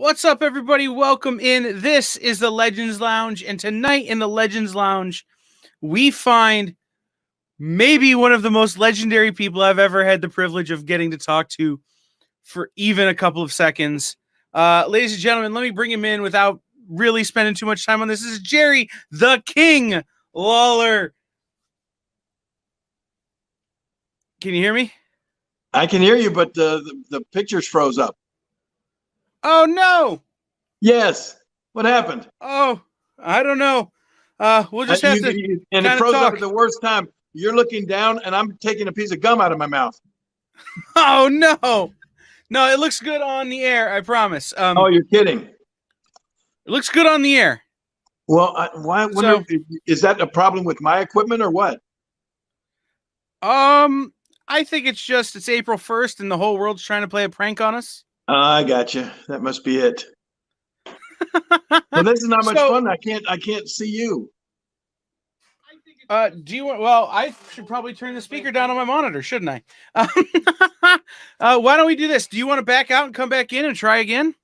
What's up, everybody? Welcome in. This is the Legends Lounge, and tonight in the Legends Lounge, we find maybe one of the most legendary people I've ever had the privilege of getting to talk to for even a couple of seconds. Ladies and gentlemen, let me bring him in without really spending too much time on this. This is Jerry the King Lawler. Can you hear me? I can hear you, but the pictures froze up. Oh, no. Yes. What happened? Oh, I don't know. We'll just have to and it froze talk. up at the worst time. You're looking down, and I'm taking a piece of gum out of my mouth. Oh, no. No, it looks good on the air, I promise. Oh, you're kidding. It looks good on the air. Well, is that a problem with my equipment or what? I think it's April 1st, and the whole world's trying to play a prank on us. I got you. That must be it. Well, this is not much fun. I can't see you. Do you want? Well, I should probably turn the speaker down on my monitor, shouldn't I? Why don't we do this? Do you want to back out and come back in and try again?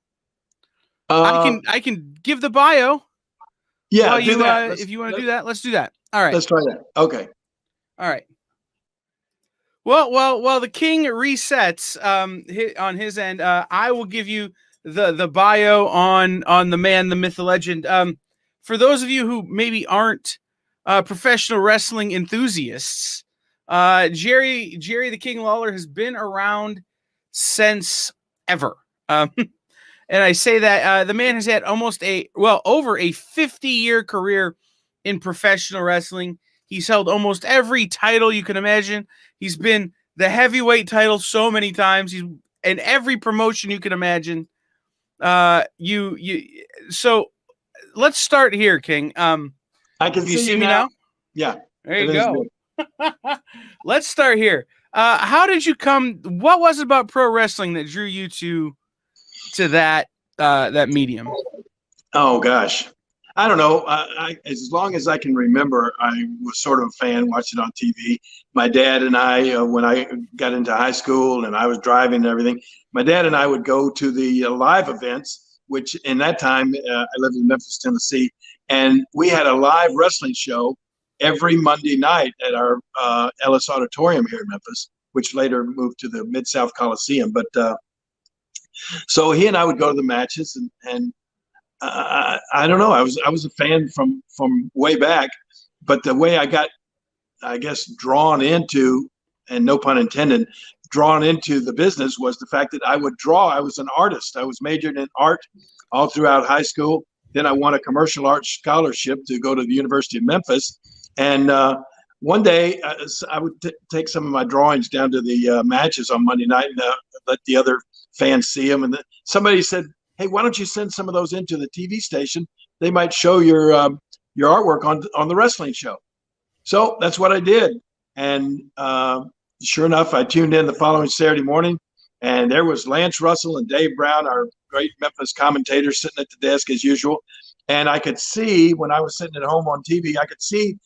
I can give the bio. Yeah, do that. If you want to do that, let's do that. All right. Let's try that. Okay. All right. Well, the king resets on his end. I will give you the bio on the man, the myth, the legend. For those of you who maybe aren't professional wrestling enthusiasts, Jerry the King Lawler has been around since ever. And I say that the man has had over a 50-year career in professional wrestling. He's held almost every title you can imagine. He's been the heavyweight title so many times. He's in every promotion you can imagine. So let's start here, King. I can see you now. Yeah. There you go. Let's start here. How did you come? What was it about pro wrestling that drew you to that medium? Oh gosh. I don't know. As long as I can remember, I was sort of a fan, watched it on TV. My dad and I, when I got into high school and I was driving and everything, my dad and I would go to the live events, which in that time, I lived in Memphis, Tennessee, and we had a live wrestling show every Monday night at our Ellis Auditorium here in Memphis, which later moved to the Mid-South Coliseum. But so he and I would go to the matches and I don't know. I was a fan from way back, but the way I got, I guess, drawn into, and no pun intended, drawn into the business was the fact that I would draw. I was an artist. I was majored in art all throughout high school. Then I won a commercial arts scholarship to go to the University of Memphis. And one day I would take some of my drawings down to the matches on Monday night and let the other fans see them. And somebody said, "Hey, why don't you send some of those into the TV station? They might show your artwork on the wrestling show." So that's what I did. And sure enough, I tuned in the following Saturday morning, and there was Lance Russell and Dave Brown, our great Memphis commentators, sitting at the desk as usual. And I could see, when I was sitting at home on TV, I could see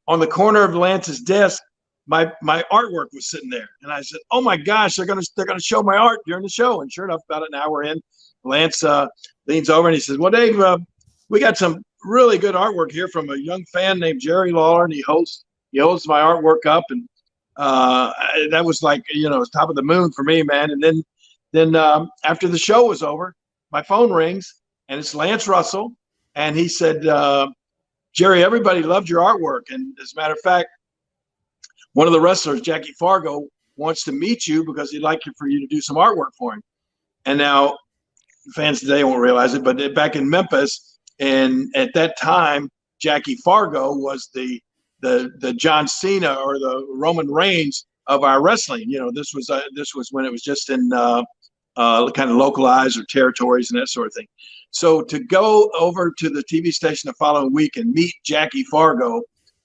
on the corner of Lance's desk, my artwork was sitting there. And I said, "Oh my gosh, they're gonna show my art during the show." And sure enough, about an hour in, Lance leans over and he says, "Well, Dave, we got some really good artwork here from a young fan named Jerry Lawler, and he holds my artwork up." And that was like, it was top of the moon for me, man. And then after the show was over, my phone rings, and it's Lance Russell, and he said, "Jerry, everybody loved your artwork, and as a matter of fact, one of the wrestlers, Jackie Fargo, wants to meet you because he'd like for you to do some artwork for him." And now, fans today won't realize it, but back in Memphis, and at that time, Jackie Fargo was the John Cena or the Roman Reigns of our wrestling. This was when it was just in kind of localized or territories and that sort of thing. So to go over to the TV station the following week and meet Jackie Fargo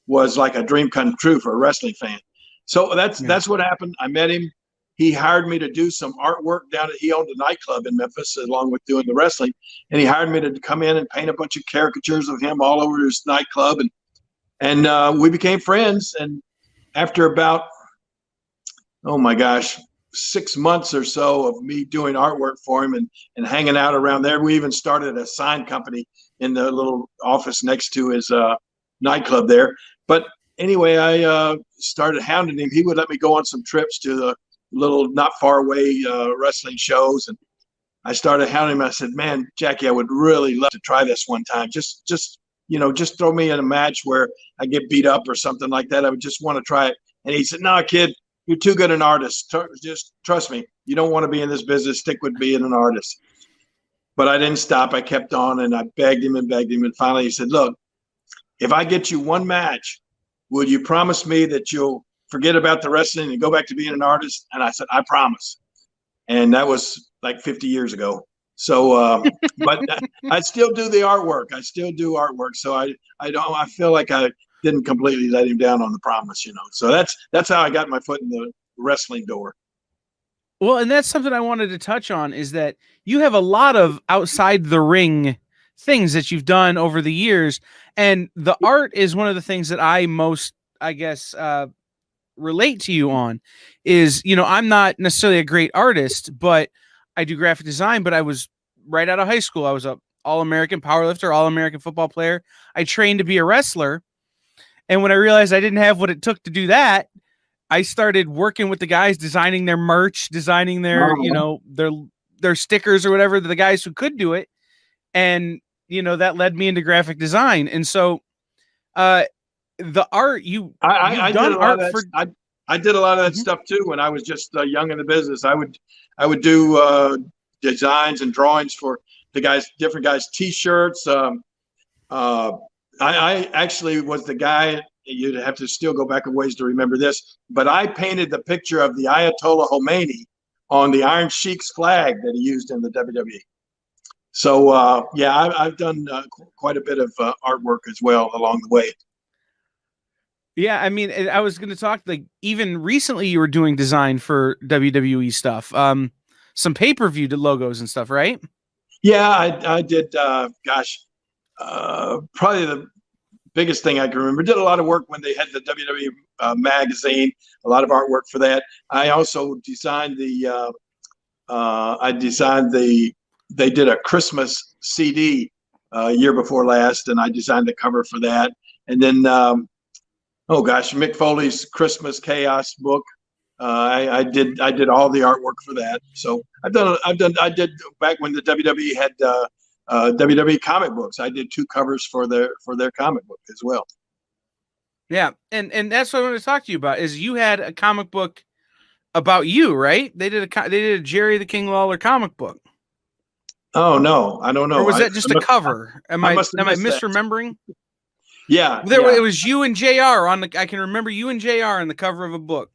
was like a dream come true for a wrestling fan. So that's what happened. I met him. He hired me to do some artwork he owned a nightclub in Memphis along with doing the wrestling. And he hired me to come in and paint a bunch of caricatures of him all over his nightclub. And we became friends. And after about, oh my gosh, 6 months or so of me doing artwork for him and hanging out around there. We even started a sign company in the little office next to his nightclub there. But anyway, I started hounding him. He would let me go on some trips to the little not far away wrestling shows. And I started hounding him. I said, man, Jackie, I would really love to try this one time. Just throw me in a match where I get beat up or something like that. I would just want to try it. And he said, no, kid, you're too good an artist. Just trust me. You don't want to be in this business. Stick with being an artist. But I didn't stop. I kept on, and I begged him. And finally he said, look, if I get you one match, will you promise me that you'll forget about the wrestling and go back to being an artist? And I said, I promise. And that was like 50 years ago. So, but I still do the artwork. I still do artwork. So I feel like I didn't completely let him down on the promise, So that's how I got my foot in the wrestling door. Well, and that's something I wanted to touch on, is that you have a lot of outside the ring things that you've done over the years. And the art is one of the things that I most, I guess, relate to you on. Is, I'm not necessarily a great artist, but I do graphic design. But I was right out of high school. I was a All-American powerlifter, All-American football player. I trained to be a wrestler. And when I realized I didn't have what it took to do that, I started working with the guys, designing their merch, designing their, their stickers or whatever, the guys who could do it. And, that led me into graphic design. And so the art, I did a lot of that. I did a lot of that stuff too when I was just young in the business. I would do designs and drawings for the different guys' T-shirts. I actually was the guy. You'd have to still go back a ways to remember this, but I painted the picture of the Ayatollah Khomeini on the Iron Sheik's flag that he used in the WWE. So I've done quite a bit of artwork as well along the way. Yeah, I mean, I was going to talk, like, even recently you were doing design for WWE stuff, some pay-per-view logos and stuff, right? Yeah, I did. Probably the biggest thing I can remember. Did a lot of work when they had the WWE magazine. A lot of artwork for that. I also designed They did a Christmas CD year before last, and I designed the cover for that. And then, Mick Foley's Christmas Chaos book. I did all the artwork for that. So I did back when the WWE had WWE comic books. I did 2 covers for their comic book as well. Yeah, and that's what I want to talk to you about. Is you had a comic book about you, right? They did a Jerry the King Lawler comic book. Oh no, I don't know. Or was that just a cover? Am I misremembering? Yeah, it was you and JR on the. I can remember you and JR on the cover of a book,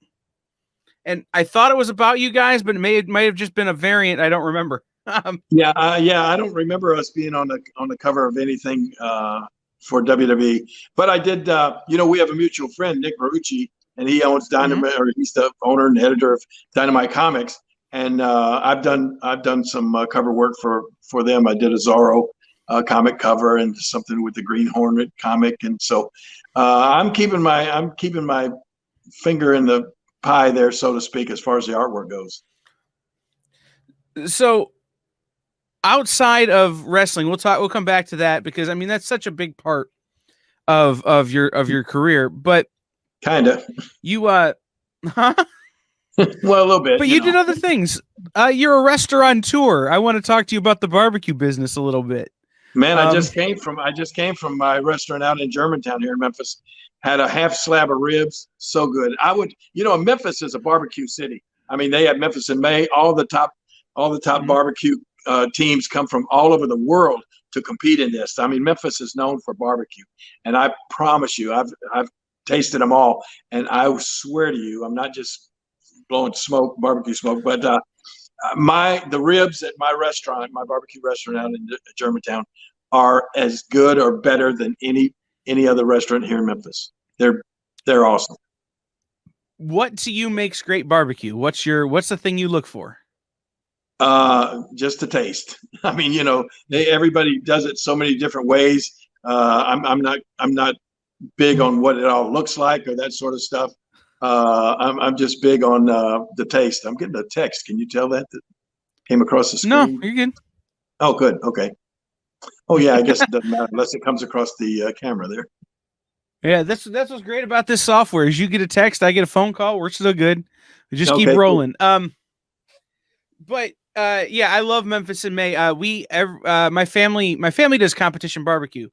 and I thought it was about you guys, but it may have just been a variant. I don't remember. I don't remember us being on the cover of anything for WWE. But I did. We have a mutual friend, Nick Marucci, and he owns Dynamite, or he's the owner and editor of Dynamite Comics. And I've done some cover work for them. I did a Zorro comic cover and something with the Green Hornet comic, and so I'm keeping my finger in the pie there, so to speak, as far as the artwork goes. So outside of wrestling, we'll come back to that, because I mean that's such a big part of your career. But kind of you well, a little bit. But you did other things. You're a restaurateur. I want to talk to you about the barbecue business a little bit. Man, I just came from my restaurant out in Germantown here in Memphis. Had a half slab of ribs, so good. Memphis is a barbecue city. I mean, they have Memphis in May. All the top barbecue teams come from all over the world to compete in this. I mean, Memphis is known for barbecue, and I promise you, I've tasted them all, and I swear to you, I'm not just blowing barbecue smoke, but the ribs at my barbecue restaurant out in Germantown, are as good or better than any other restaurant here in Memphis. They're awesome. What to you makes great barbecue? What's the thing you look for? Just the taste. I mean, everybody does it so many different ways. I'm not big on what it all looks like or that sort of stuff. I'm just big on the taste. I'm getting a text. Can you tell that came across the No, screen? you're good. Oh, good. Okay. Oh, yeah. I guess it doesn't matter unless it comes across the camera there. Yeah, that's what's great about this software is you get a text, I get a phone call, we're still good. We just keep Okay, rolling. Cool. But yeah, I love Memphis in May. My family does competition barbecue,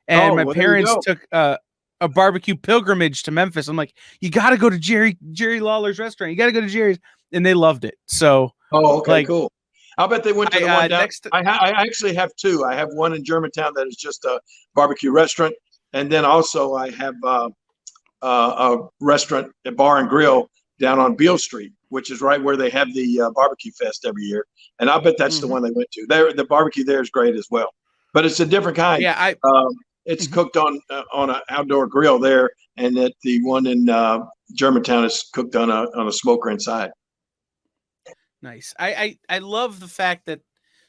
and my well, there you parents go. took a barbecue pilgrimage to Memphis. I'm like, you got to go to Jerry Lawler's restaurant. You got to go to Jerry's, and they loved it. So, Okay, like, cool. I'll bet they went to the one down. next. I actually have two. I have one in Germantown that is just a barbecue restaurant, and then also I have a restaurant, a bar and grill down on Beale Street, which is right where they have the barbecue fest every year. And I bet that's the one they went to. The barbecue there is great as well, but it's a different kind. Yeah, it's cooked on an outdoor grill there, and that the one in Germantown is cooked on a smoker inside. Nice. I love the fact that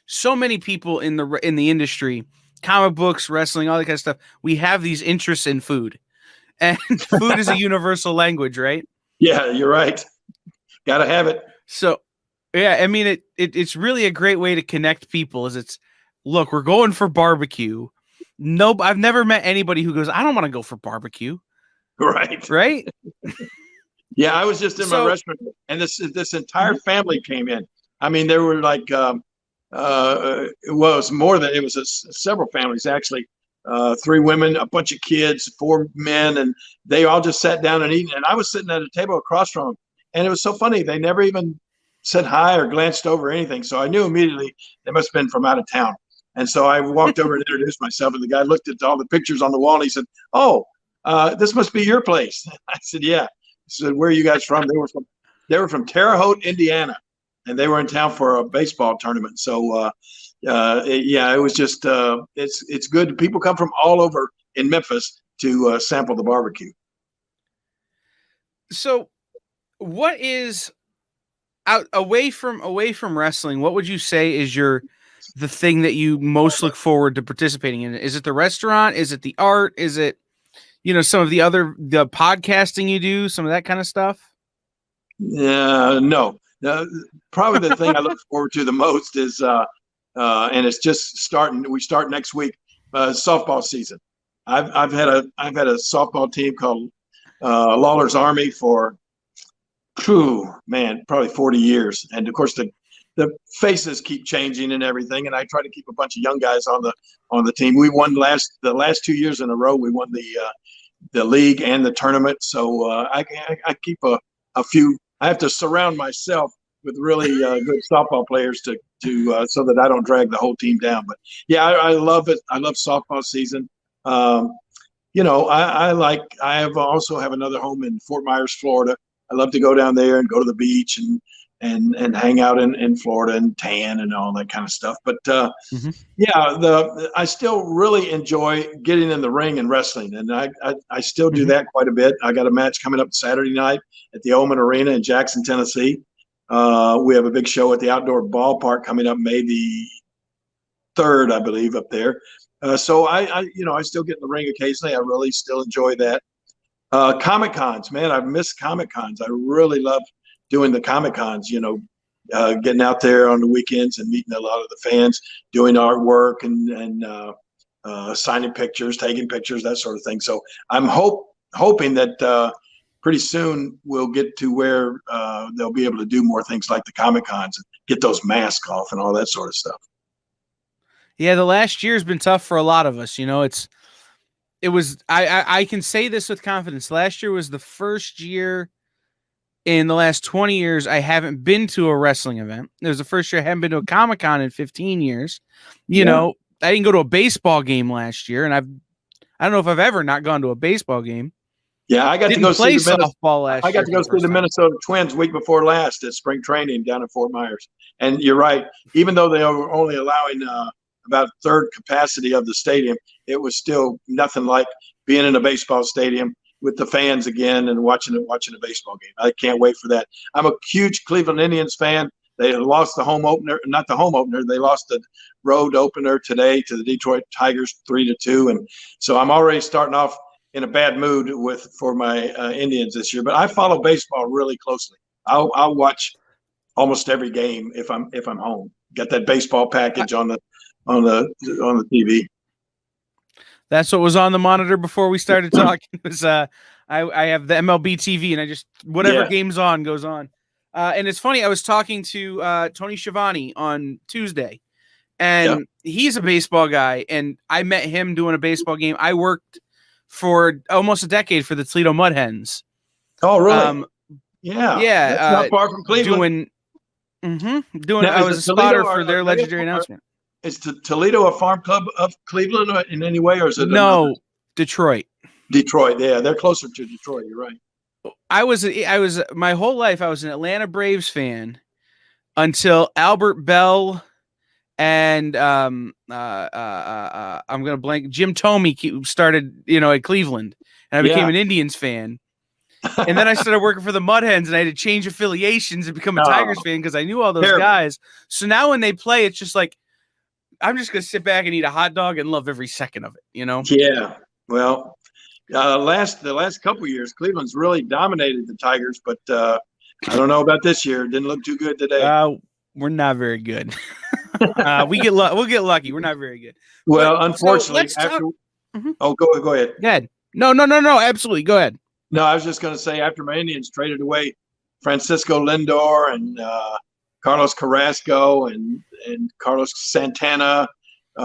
so many people in the industry, comic books, wrestling, all that kind of stuff, we have these interests in food. And food is a universal language, right? Yeah, you're right. Got to have it. So, yeah, I mean, it's really a great way to connect people. Look, we're going for barbecue. No, I've never met anybody who goes, I don't want to go for barbecue. Right. Right. Yeah, I was just in my restaurant, and this entire family came in. I mean, there were like, it was more than it was several families actually. 3 women, a bunch of kids, 4 men, and they all just sat down and eating. And I was sitting at a table across from them, and it was so funny. They never even said hi or glanced over anything. So I knew immediately they must have been from out of town. And so I walked over and introduced myself, and the guy looked at all the pictures on the wall, and he said, "Oh, this must be your place." I said, "Yeah." He said, "Where are you guys from?" They were from Terre Haute, Indiana, and they were in town for a baseball tournament. So yeah, it was just it's good. People come from all over in Memphis to sample the barbecue. So, what is away from wrestling? What would you say is the thing that you most look forward to participating in? Is it the restaurant? Is it the art? Is it some of the podcasting you do, some of that kind of stuff? No. Probably the thing I look forward to the most is and it's just starting. We start next week, softball season. I've had a softball team called Lawler's Army for, probably 40 years, and of course the faces keep changing and everything. And I try to keep a bunch of young guys on the team. We won the last 2 years in a row. We won the league and the tournament. So I keep a few. I have to surround myself with really good softball players to so that I don't drag the whole team down. But yeah, I love it. I love softball season. I also have another home in Fort Myers, Florida. I love to go down there and go to the beach and hang out in Florida and tan and all that kind of stuff. But yeah, I still really enjoy getting in the ring and wrestling, and I still do that quite a bit. I got a match coming up Saturday night at the Oman Arena in Jackson, Tennessee. We have a big show at the outdoor ballpark coming up May the 3rd, I believe, up there. So I still get in the ring occasionally. I really still enjoy that. Comic cons, man, I've missed Comic cons. I really love doing the Comic cons, getting out there on the weekends and meeting a lot of the fans, doing artwork and signing pictures, taking pictures, that sort of thing. So I'm hoping that pretty soon we'll get to where they'll be able to do more things like the Comic cons and get those masks off and all that sort of stuff. Yeah, the last year's been tough for a lot of us. I can say this with confidence. Last year was the first year in the last 20 years I haven't been to a wrestling event. It was the first year I haven't been to a Comic-Con in 15 years. I didn't go to a baseball game last year, and I don't know if I've ever not gone to a baseball game. Yeah, I got to go see softball last year. I got to go see the Minnesota Twins week before last at spring training down in Fort Myers. And you're right, even though they were only allowing about a third capacity of the stadium, it was still nothing like being in a baseball stadium with the fans again and watching a baseball game. I can't wait for that. I'm a huge Cleveland Indians fan. They lost the home opener, not the home opener. They lost the road opener today to the Detroit Tigers 3-2. And so I'm already starting off in a bad mood for my Indians this year, but I follow baseball really closely. I'll watch almost every game if I'm home. Got that baseball package on the TV. That's what was on the monitor before we started talking. It was I have the MLB TV, and I just whatever game's on goes on. And it's funny. I was talking to Tony Schiavone on Tuesday, and he's a baseball guy, and I met him doing a baseball game. I worked for almost a decade for the Toledo Mud Hens. Oh, really? Yeah. That's not far from Cleveland. Doing. I was a spotter for their legendary announcement. Is Toledo a farm club of Cleveland in any way, or is it no? Detroit. Detroit, yeah, they're closer to Detroit. You're right. I was my whole life I was an Atlanta Braves fan until Albert Bell and I'm gonna blank. Jim Thome started at Cleveland, and I became an Indians fan. And then I started working for the Mud Hens, and I had to change affiliations and become a Tigers fan because I knew all those guys. So now when they play, it's just like I'm just gonna sit back and eat a hot dog and love every second of it. Yeah. Well, the last couple of years, Cleveland's really dominated the Tigers, but I don't know about this year. Didn't look too good today. We're not very good. We'll get lucky. We're not very good. Well, unfortunately, go ahead. Go ahead. No. Absolutely, go ahead. No, I was just going to say after my Indians traded away Francisco Lindor and Carlos Carrasco and Carlos Santana,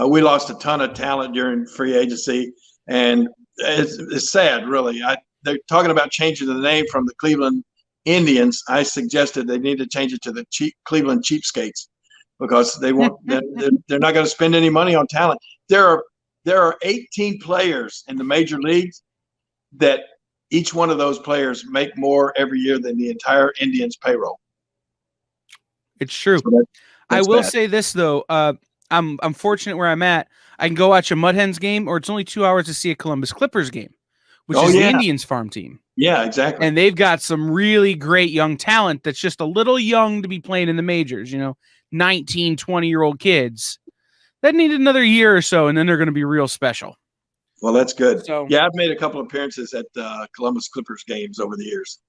we lost a ton of talent during free agency, and it's sad, really. They're talking about changing the name from the Cleveland Indians. I suggested they need to change it to the Cleveland Cheapskates because they won't. They're not going to spend any money on talent. There are 18 players in the major leagues that each one of those players make more every year than the entire Indians payroll. It's true. So I will say this though. I'm fortunate where I'm at. I can go watch a Mud Hens game, or it's only 2 hours to see a Columbus Clippers game, which is the Indians farm team. Yeah, exactly. And they've got some really great young talent that's just a little young to be playing in the majors, 19, 20-year-old kids that need another year or so, and then they're going to be real special. Well, that's good. So, I've made a couple of appearances at Columbus Clippers games over the years.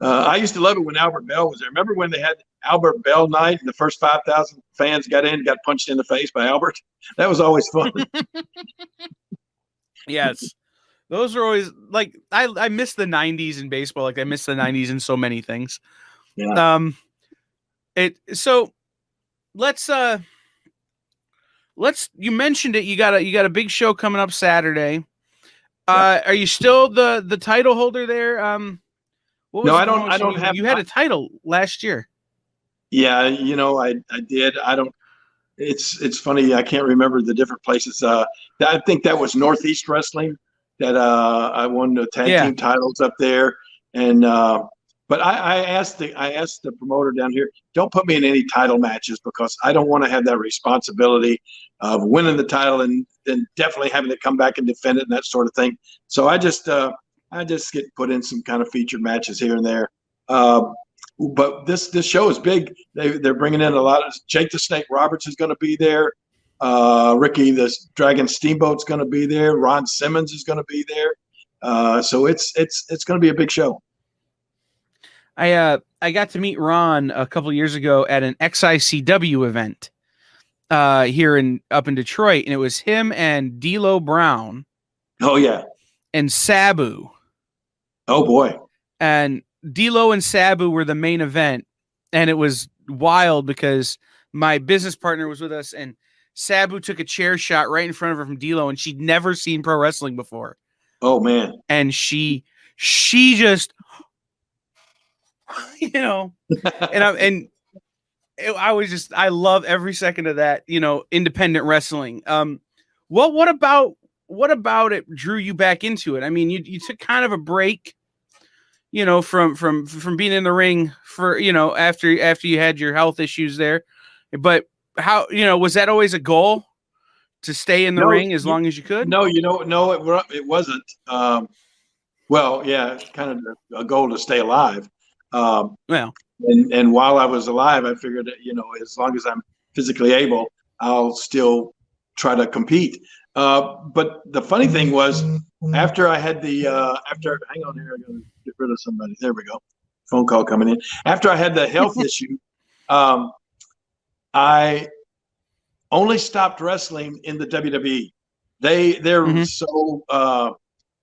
I used to love it when Albert Bell was there. Remember when they had Albert Bell night and the first 5,000 fans got punched in the face by Albert? That was always fun. Yes. Those are always like I miss the 90s in baseball. Like I miss the 90s in so many things. Yeah. So let's you mentioned it. You got a big show coming up Saturday. Are you still the title holder there? No, I don't have. You had a title last year. Yeah, I did. I don't. It's funny. I can't remember the different places. I think that was Northeast Wrestling that I won the tag team titles up there. And but I asked the promoter down here, don't put me in any title matches because I don't want to have that responsibility of winning the title and then definitely having to come back and defend it and that sort of thing. So I just get put in some kind of featured matches here and there. But this show is big. They're bringing in a lot of Jake the Snake Roberts is going to be there. Ricky the Dragon Steamboat's going to be there. Ron Simmons is going to be there. So it's going to be a big show. I got to meet Ron a couple years ago at an XICW event here up in Detroit, and it was him and D'Lo Brown. Oh yeah, and Sabu. Oh boy, and D'Lo and Sabu were the main event, and it was wild because my business partner was with us, and Sabu took a chair shot right in front of her from D'Lo, and she'd never seen pro wrestling before. Oh man, and she just. I love every second of that, independent wrestling. What about it drew you back into it? I mean, you took kind of a break, from being in the ring for, after you had your health issues there, but how, was that always a goal to stay in the ring as long as you could? No, it wasn't. Well, yeah, it's kind of a goal to stay alive. And while I was alive, I figured that, as long as I'm physically able, I'll still try to compete. But the funny thing was After I had the hang on here, I gotta get rid of somebody. There we go. Phone call coming in. After I had the health issue, I only stopped wrestling in the WWE.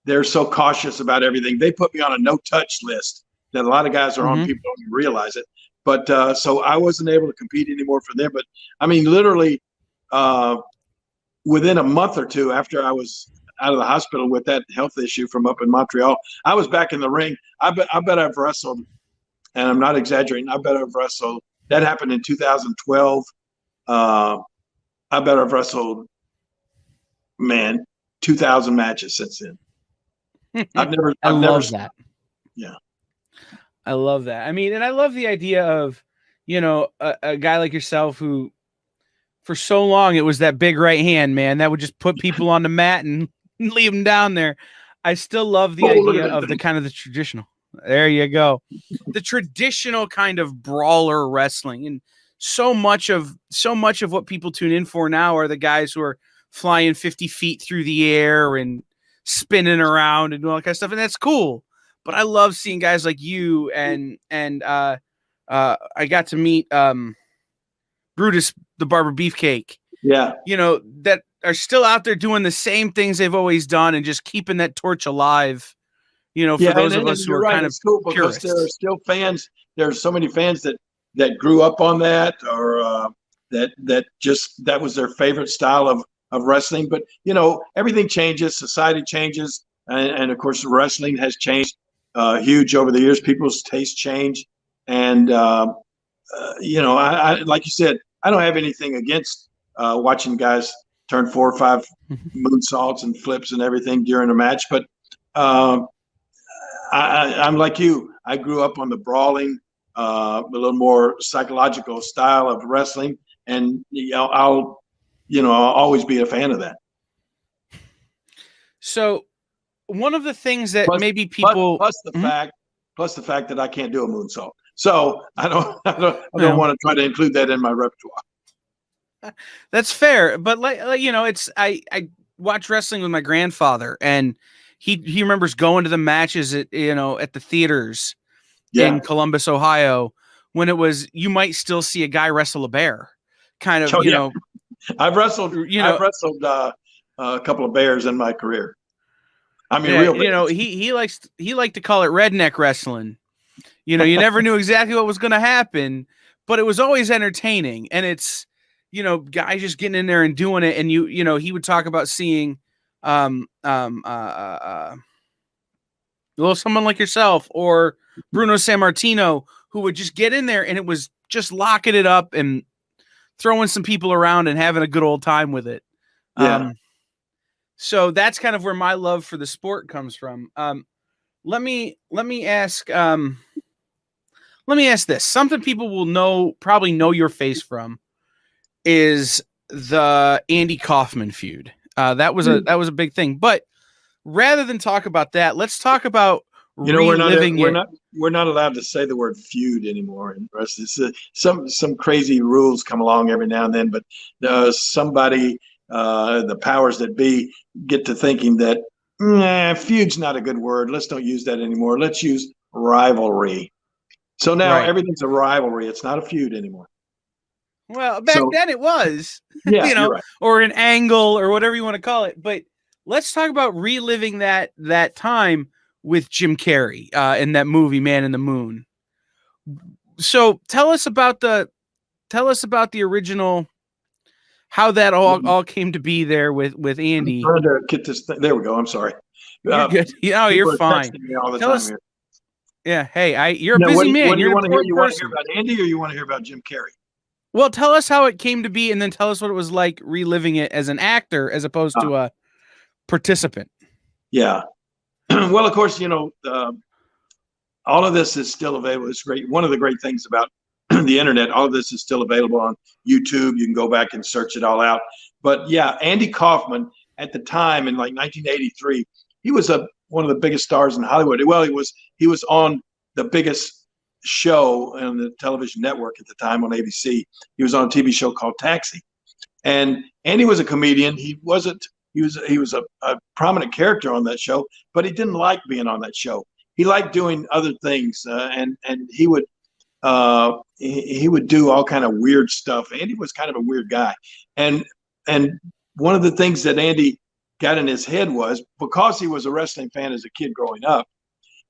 They're so cautious about everything. They put me on a no touch list that a lot of guys are on. People don't even realize it. But so I wasn't able to compete anymore for them. But I mean, literally within a month or two after I was out of the hospital with that health issue from up in Montreal, I was back in the ring. I bet I've wrestled, and I'm not exaggerating. I bet I've wrestled. That happened in 2012. I bet I've wrestled, 2,000 matches since then. I love that. Yeah. I love that. I mean, and I love the idea of, a guy like yourself who for so long it was that big right hand, man, that would just put people on the mat and leave them down there. I still love the idea of the kind of the traditional. There you go. The traditional kind of brawler wrestling. And so much of what people tune in for now are the guys who are flying 50 feet through the air and spinning around and all that kind of stuff. And that's cool. But I love seeing guys like you and I got to meet Brutus the Barber Beefcake. Yeah. That are still out there doing the same things they've always done and just keeping that torch alive. For those of us who are kind of cool because there are still fans. There's so many fans that grew up on that, or that was their favorite style of wrestling. But everything changes, society changes, and of course wrestling has changed huge over the years. People's tastes change, and I like you said, I don't have anything against watching guys turn 4 or 5 moonsaults and flips and everything during a match, but I'm like you. I grew up on the brawling, a little more psychological style of wrestling, and I'll always be a fan of that. So, one of the things that maybe people plus the fact that I can't do a moonsault, so I don't want to try to include that in my repertoire. That's fair, but it's I watch wrestling with my grandfather, and he remembers going to the matches at the theaters in Columbus, Ohio, when it was you might still see a guy wrestle a bear, kind of. I've wrestled. I've wrestled a couple of bears in my career. I mean, real bears. He liked to call it redneck wrestling. You never knew exactly what was going to happen, but it was always entertaining, and it's guys just getting in there and doing it, and he would talk about seeing someone like yourself or Bruno Sammartino who would just get in there and it was just locking it up and throwing some people around and having a good old time with it. Yeah. So that's kind of where my love for the sport comes from. Let me ask this. Something people will probably know your face from is the Andy Kaufman feud. That was a big thing. But rather than talk about that, let's talk about reliving it. We're not allowed to say the word feud anymore. In some crazy rules come along every now and then, but somebody, the powers that be, get to thinking that feud's not a good word. Let's don't use that anymore. Let's use rivalry. So now everything's a rivalry. It's not a feud anymore. Well, back then it was, right. or an angle or whatever you want to call it. But let's talk about reliving that time with Jim Carrey in that movie, Man in the Moon. So tell us about the original, how that all came to be there with Andy. I'm trying to get this thing. There we go. I'm sorry. You're good. You're fine. Me all the tell time us. Here. Yeah. Hey, you're a busy man. You want to hear about Andy, or you want to hear about Jim Carrey? Well, tell us how it came to be, and then tell us what it was like reliving it as an actor as opposed to a participant. Yeah. Well, of course, all of this is still available. It's great. One of the great things about the internet, all of this is still available on YouTube. You can go back and search it all out. But yeah, Andy Kaufman at the time in like 1983, he was one of the biggest stars in Hollywood. Well, he was on the biggest show on the television network at the time on ABC. He was on a TV show called Taxi. And Andy was a comedian. He wasn't he was a prominent character on that show, but he didn't like being on that show. He liked doing other things, and he would do all kind of weird stuff. Andy was kind of a weird guy, and one of the things that Andy got in his head was, because he was a wrestling fan as a kid growing up,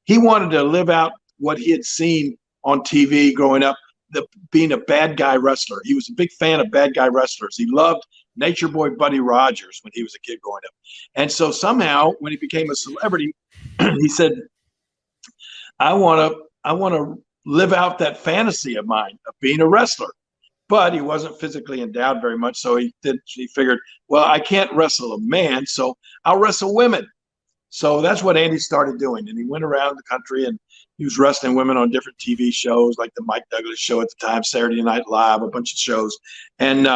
he wanted to live out what he had seen on TV growing up, being a bad guy wrestler. He was a big fan of bad guy wrestlers. He loved Nature Boy Buddy Rogers when he was a kid growing up. And so somehow when he became a celebrity, he said, I want to live out that fantasy of mine of being a wrestler. But he wasn't physically endowed very much. So he figured, well, I can't wrestle a man, so I'll wrestle women. So that's what Andy started doing. And he went around the country and he was wrestling women on different TV shows, like the Mike Douglas show at the time, Saturday Night Live, a bunch of shows. And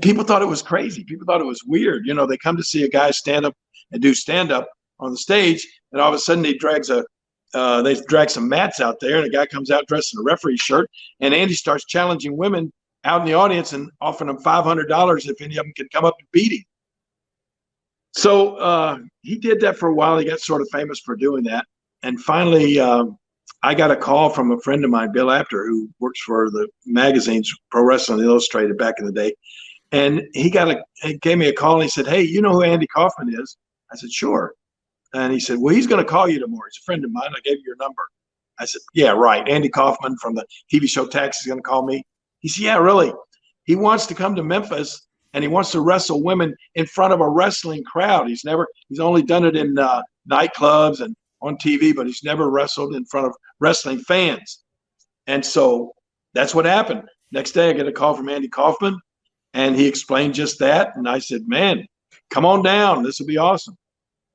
people thought it was crazy. People thought it was weird. You know, they come to see a guy stand up and do stand up on the stage, and all of a sudden they drag some mats out there, and a guy comes out dressed in a referee shirt, and Andy starts challenging women out in the audience and offering them $500 if any of them can come up and beat him. So he did that for a while. He got sort of famous for doing that. And finally, I got a call from a friend of mine, Bill Apter, who works for the magazines Pro Wrestling Illustrated back in the day. And he gave me a call and he said, hey, you know who Andy Kaufman is? I said, sure. And he said, well, he's going to call you tomorrow. He's a friend of mine. I gave you your number. I said, yeah, right. Andy Kaufman from the TV show Tax is going to call me. He said, yeah, really. He wants to come to Memphis and he wants to wrestle women in front of a wrestling crowd. He's only done it in nightclubs and on TV, but he's never wrestled in front of wrestling fans. And so that's what happened. Next day I get a call from Andy Kaufman and he explained just that. And I said, man, come on down. This will be awesome.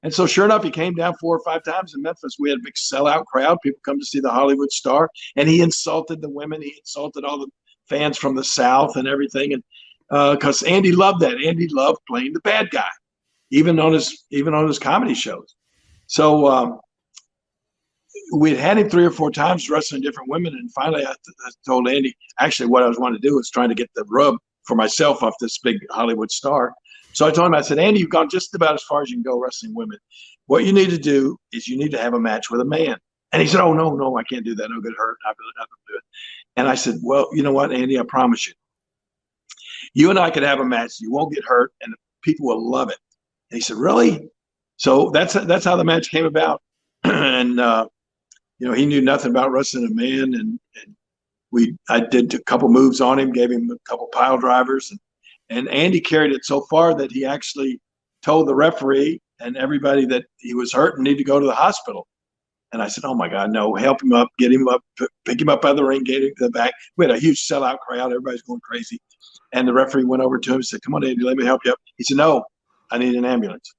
And so sure enough, he came down 4 or 5 times in Memphis. We had a big sellout crowd. People come to see the Hollywood star. And he insulted the women. He insulted all the fans from the South and everything. And because Andy loved that. Andy loved playing the bad guy, even on his comedy shows. So we'd had him 3 or 4 times wrestling different women. And finally I told Andy, actually what I was wanting to do was trying to get the rub for myself off this big Hollywood star. So I told him, I said, Andy, you've gone just about as far as you can go wrestling women. What you need to do is you need to have a match with a man. And he said, oh, no, I can't do that. I'll get hurt. I really not do it. And I said, well, you know what, Andy, I promise you. You and I could have a match. You won't get hurt, and people will love it. And he said, really? So that's how the match came about. And, he knew nothing about wrestling a man. And I did a couple moves on him, gave him a couple pile drivers. And Andy carried it so far that he actually told the referee and everybody that he was hurt and needed to go to the hospital. And I said, oh, my God, no, help him up, get him up, pick him up out of the ring, get him to the back. We had a huge sellout crowd. Everybody's going crazy. And the referee went over to him and said, come on, Andy, let me help you up. He said, no, I need an ambulance.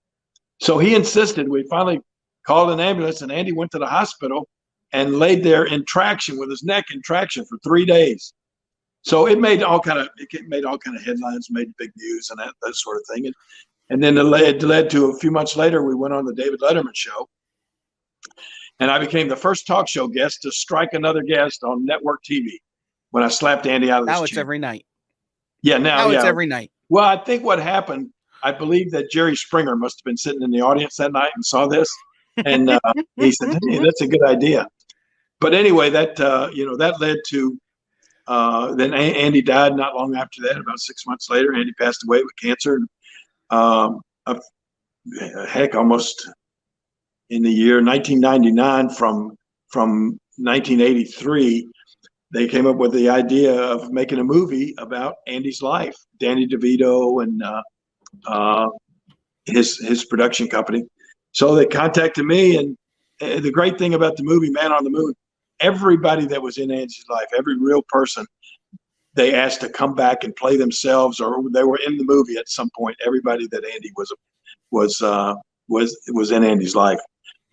So he insisted. We finally called an ambulance, and Andy went to the hospital and laid there in traction with his neck in traction for 3 days. So it made all kind of headlines, made big news and that sort of thing. And then it led to a few months later, we went on the David Letterman show. And I became the first talk show guest to strike another guest on network TV when I slapped Andy out of his chair. Now it's every night. Yeah, now it's every night. Well, I think what happened, I believe that Jerry Springer must have been sitting in the audience that night and saw this. And he said, hey, that's a good idea. But anyway, that led to then Andy died not long after that. About 6 months later, Andy passed away with cancer. Almost in the year 1999 from 1983, they came up with the idea of making a movie about Andy's life. Danny DeVito and his production company. So they contacted me, and the great thing about the movie Man on the Moon, everybody that was in Andy's life, every real person, they asked to come back and play themselves, or they were in the movie at some point. Everybody that Andy was in Andy's life.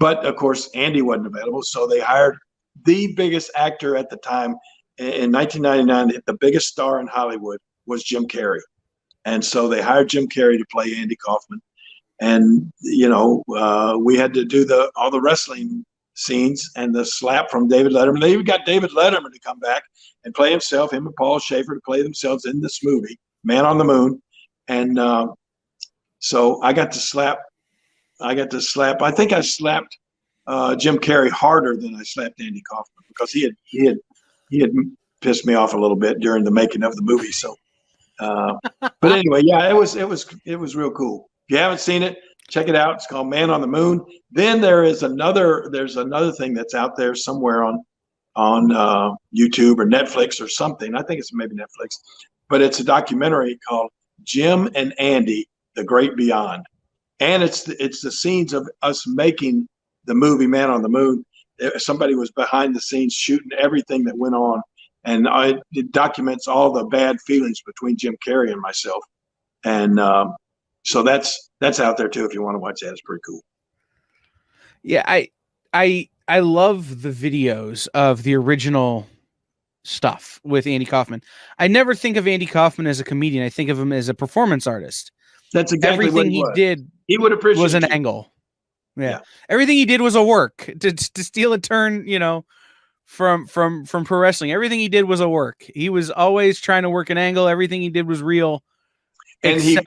But of course, Andy wasn't available, so they hired the biggest actor at the time. In 1999, the biggest star in Hollywood was Jim Carrey. And so they hired Jim Carrey to play Andy Kaufman. And, we had to do all the wrestling scenes and the slap from David Letterman. They even got David Letterman to come back and play himself, him and Paul Schaefer to play themselves in this movie, Man on the Moon. And So I got to slap. I think I slapped Jim Carrey harder than I slapped Andy Kaufman because he had pissed me off a little bit during the making of the movie. So, but anyway, yeah, it was real cool. If you haven't seen it, check it out. It's called Man on the Moon. Then there's another thing that's out there somewhere on YouTube or Netflix or something. I think it's maybe Netflix, but it's a documentary called Jim and Andy: The Great Beyond, and it's the scenes of us making the movie Man on the Moon. Somebody was behind the scenes shooting everything that went on, and it documents all the bad feelings between Jim Carrey and myself, and so that's out there too if you want to watch that. It's pretty cool. Yeah, I love the videos of the original stuff with Andy Kaufman. I never think of Andy Kaufman as a comedian. I think of him as a performance artist. That's exactly everything what he did. He would appreciate was an you. angle. Yeah. Everything he did was a work to steal a turn, from pro wrestling. Everything he did was a work. He was always trying to work an angle. Everything he did was real. And he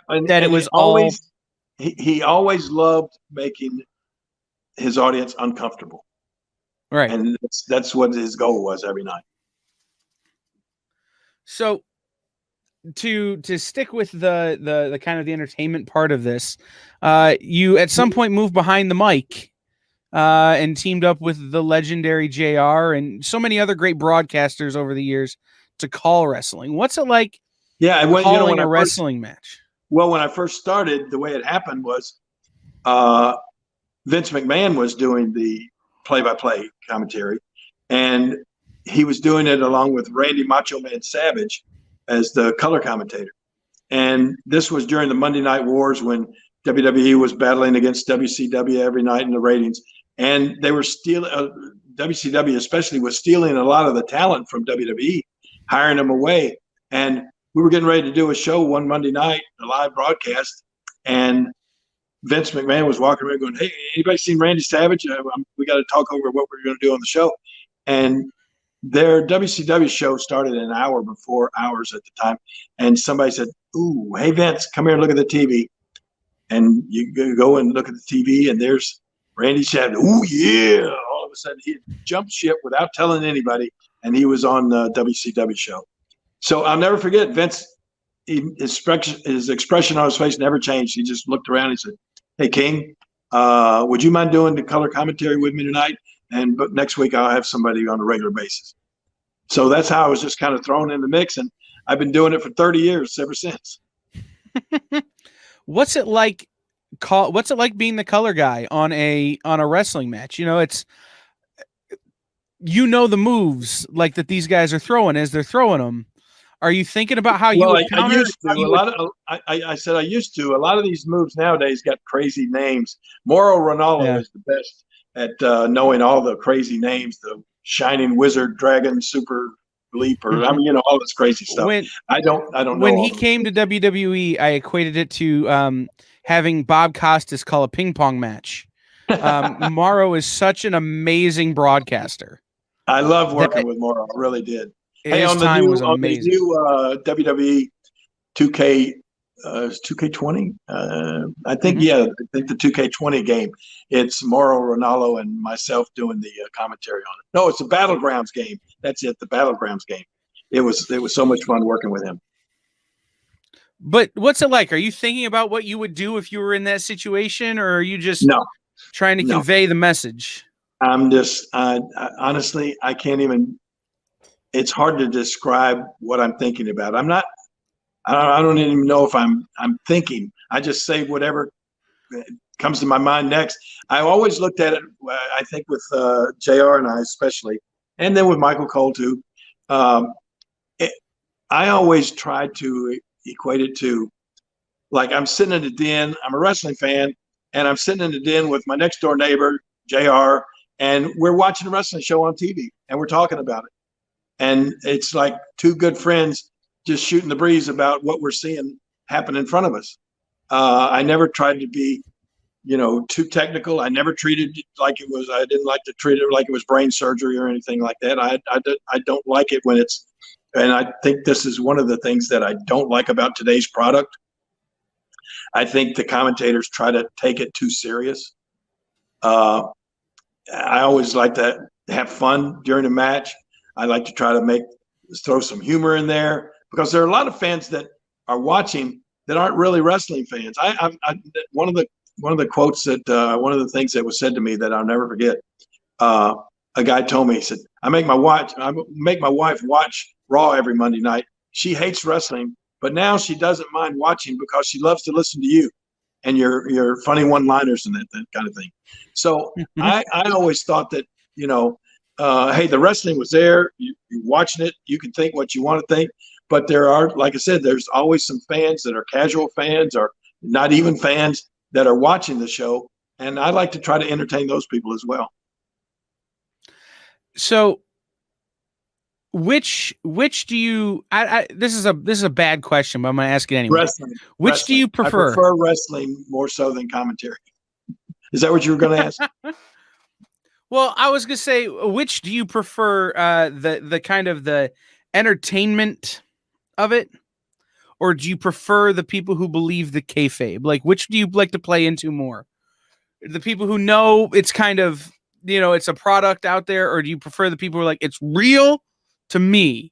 always loved making his audience uncomfortable. Right. And that's what his goal was every night. So to stick with the kind of the entertainment part of this, you at some point moved behind the mic and teamed up with the legendary JR and so many other great broadcasters over the years to call wrestling. What's it like? Yeah, calling a wrestling match? Well, when I first started, the way it happened was Vince McMahon was doing the play-by-play commentary, and he was doing it along with Randy Macho Man Savage as the color commentator. And this was during the Monday Night Wars when WWE was battling against WCW every night in the ratings. And they were stealing, WCW especially was stealing a lot of the talent from WWE, hiring them away. And we were getting ready to do a show one Monday night, a live broadcast. And Vince McMahon was walking around going, "Hey, anybody seen Randy Savage? We got to talk over what we're going to do on the show." And their WCW show started an hour before ours at the time. And somebody said, "Ooh, hey, Vince, come here and look at the TV." And you go and look at the TV, and there's Randy Savage. Ooh, yeah. All of a sudden, he jumped ship without telling anybody, and he was on the WCW show. So I'll never forget Vince. His expression on his face never changed. He just looked around and said, "Hey, King, would you mind doing the color commentary with me tonight? But next week I'll have somebody on a regular basis." So that's how I was just kind of thrown in the mix, and I've been doing it for 30 years ever since. What's it like being the color guy on a wrestling match? It's the moves like that these guys are throwing as they're throwing them. Are you thinking about how you would counter? I used to. I said I used to. A lot of these moves nowadays got crazy names. Mauro Ranallo is the best at knowing all the crazy names, the Shining Wizard, Dragon, Super Leaper. Mm-hmm. I mean, all this crazy stuff. I don't know. When he came to WWE, I equated it to having Bob Costas call a ping pong match. Mauro is such an amazing broadcaster. I love working with Mauro. I really did. Hey, on the new WWE 2K20, I think the 2K20 game. It's Mauro Ranallo and myself doing the commentary on it. No, it's the Battlegrounds game. That's it, the Battlegrounds game. It was so much fun working with him. But what's it like? Are you thinking about what you would do if you were in that situation, or are you just trying to convey the message? I'm just honestly, I can't even. It's hard to describe what I'm thinking about. I don't even know if I'm thinking. I just say whatever comes to my mind next. I always looked at it, I think with JR and I especially, and then with Michael Cole too. I always try to equate it to, like, I'm sitting in the den, I'm a wrestling fan, and I'm sitting in the den with my next door neighbor, JR, and we're watching a wrestling show on TV, and we're talking about it. And it's like two good friends just shooting the breeze about what we're seeing happen in front of us. I never tried to be, too technical. I never treated it like it was. I didn't like to treat it like it was brain surgery or anything like that. I don't like it when it's, and I think this is one of the things that I don't like about today's product. I think the commentators try to take it too serious. I always like to have fun during a match. I like to try to throw some humor in there, because there are a lot of fans that are watching that aren't really wrestling fans. One of the quotes that one of the things that was said to me that I'll never forget. A guy told me, he said, I make my wife watch Raw every Monday night. She hates wrestling, but now she doesn't mind watching because she loves to listen to you and your funny one-liners and that kind of thing. So I always thought that, hey, the wrestling was there. You're watching it. You can think what you want to think. But there are, like I said, there's always some fans that are casual fans or not even fans that are watching the show. And I like to try to entertain those people as well. So which do you, this is a bad question, but I'm going to ask it anyway. Which do you prefer? I prefer wrestling more so than commentary. Is that what you were going to ask? Well, I was going to say, which do you prefer, the kind of the entertainment of it, or do you prefer the people who believe the kayfabe? Like, which do you like to play into more? The people who know it's kind of, it's a product out there, or do you prefer the people who are like, it's real to me?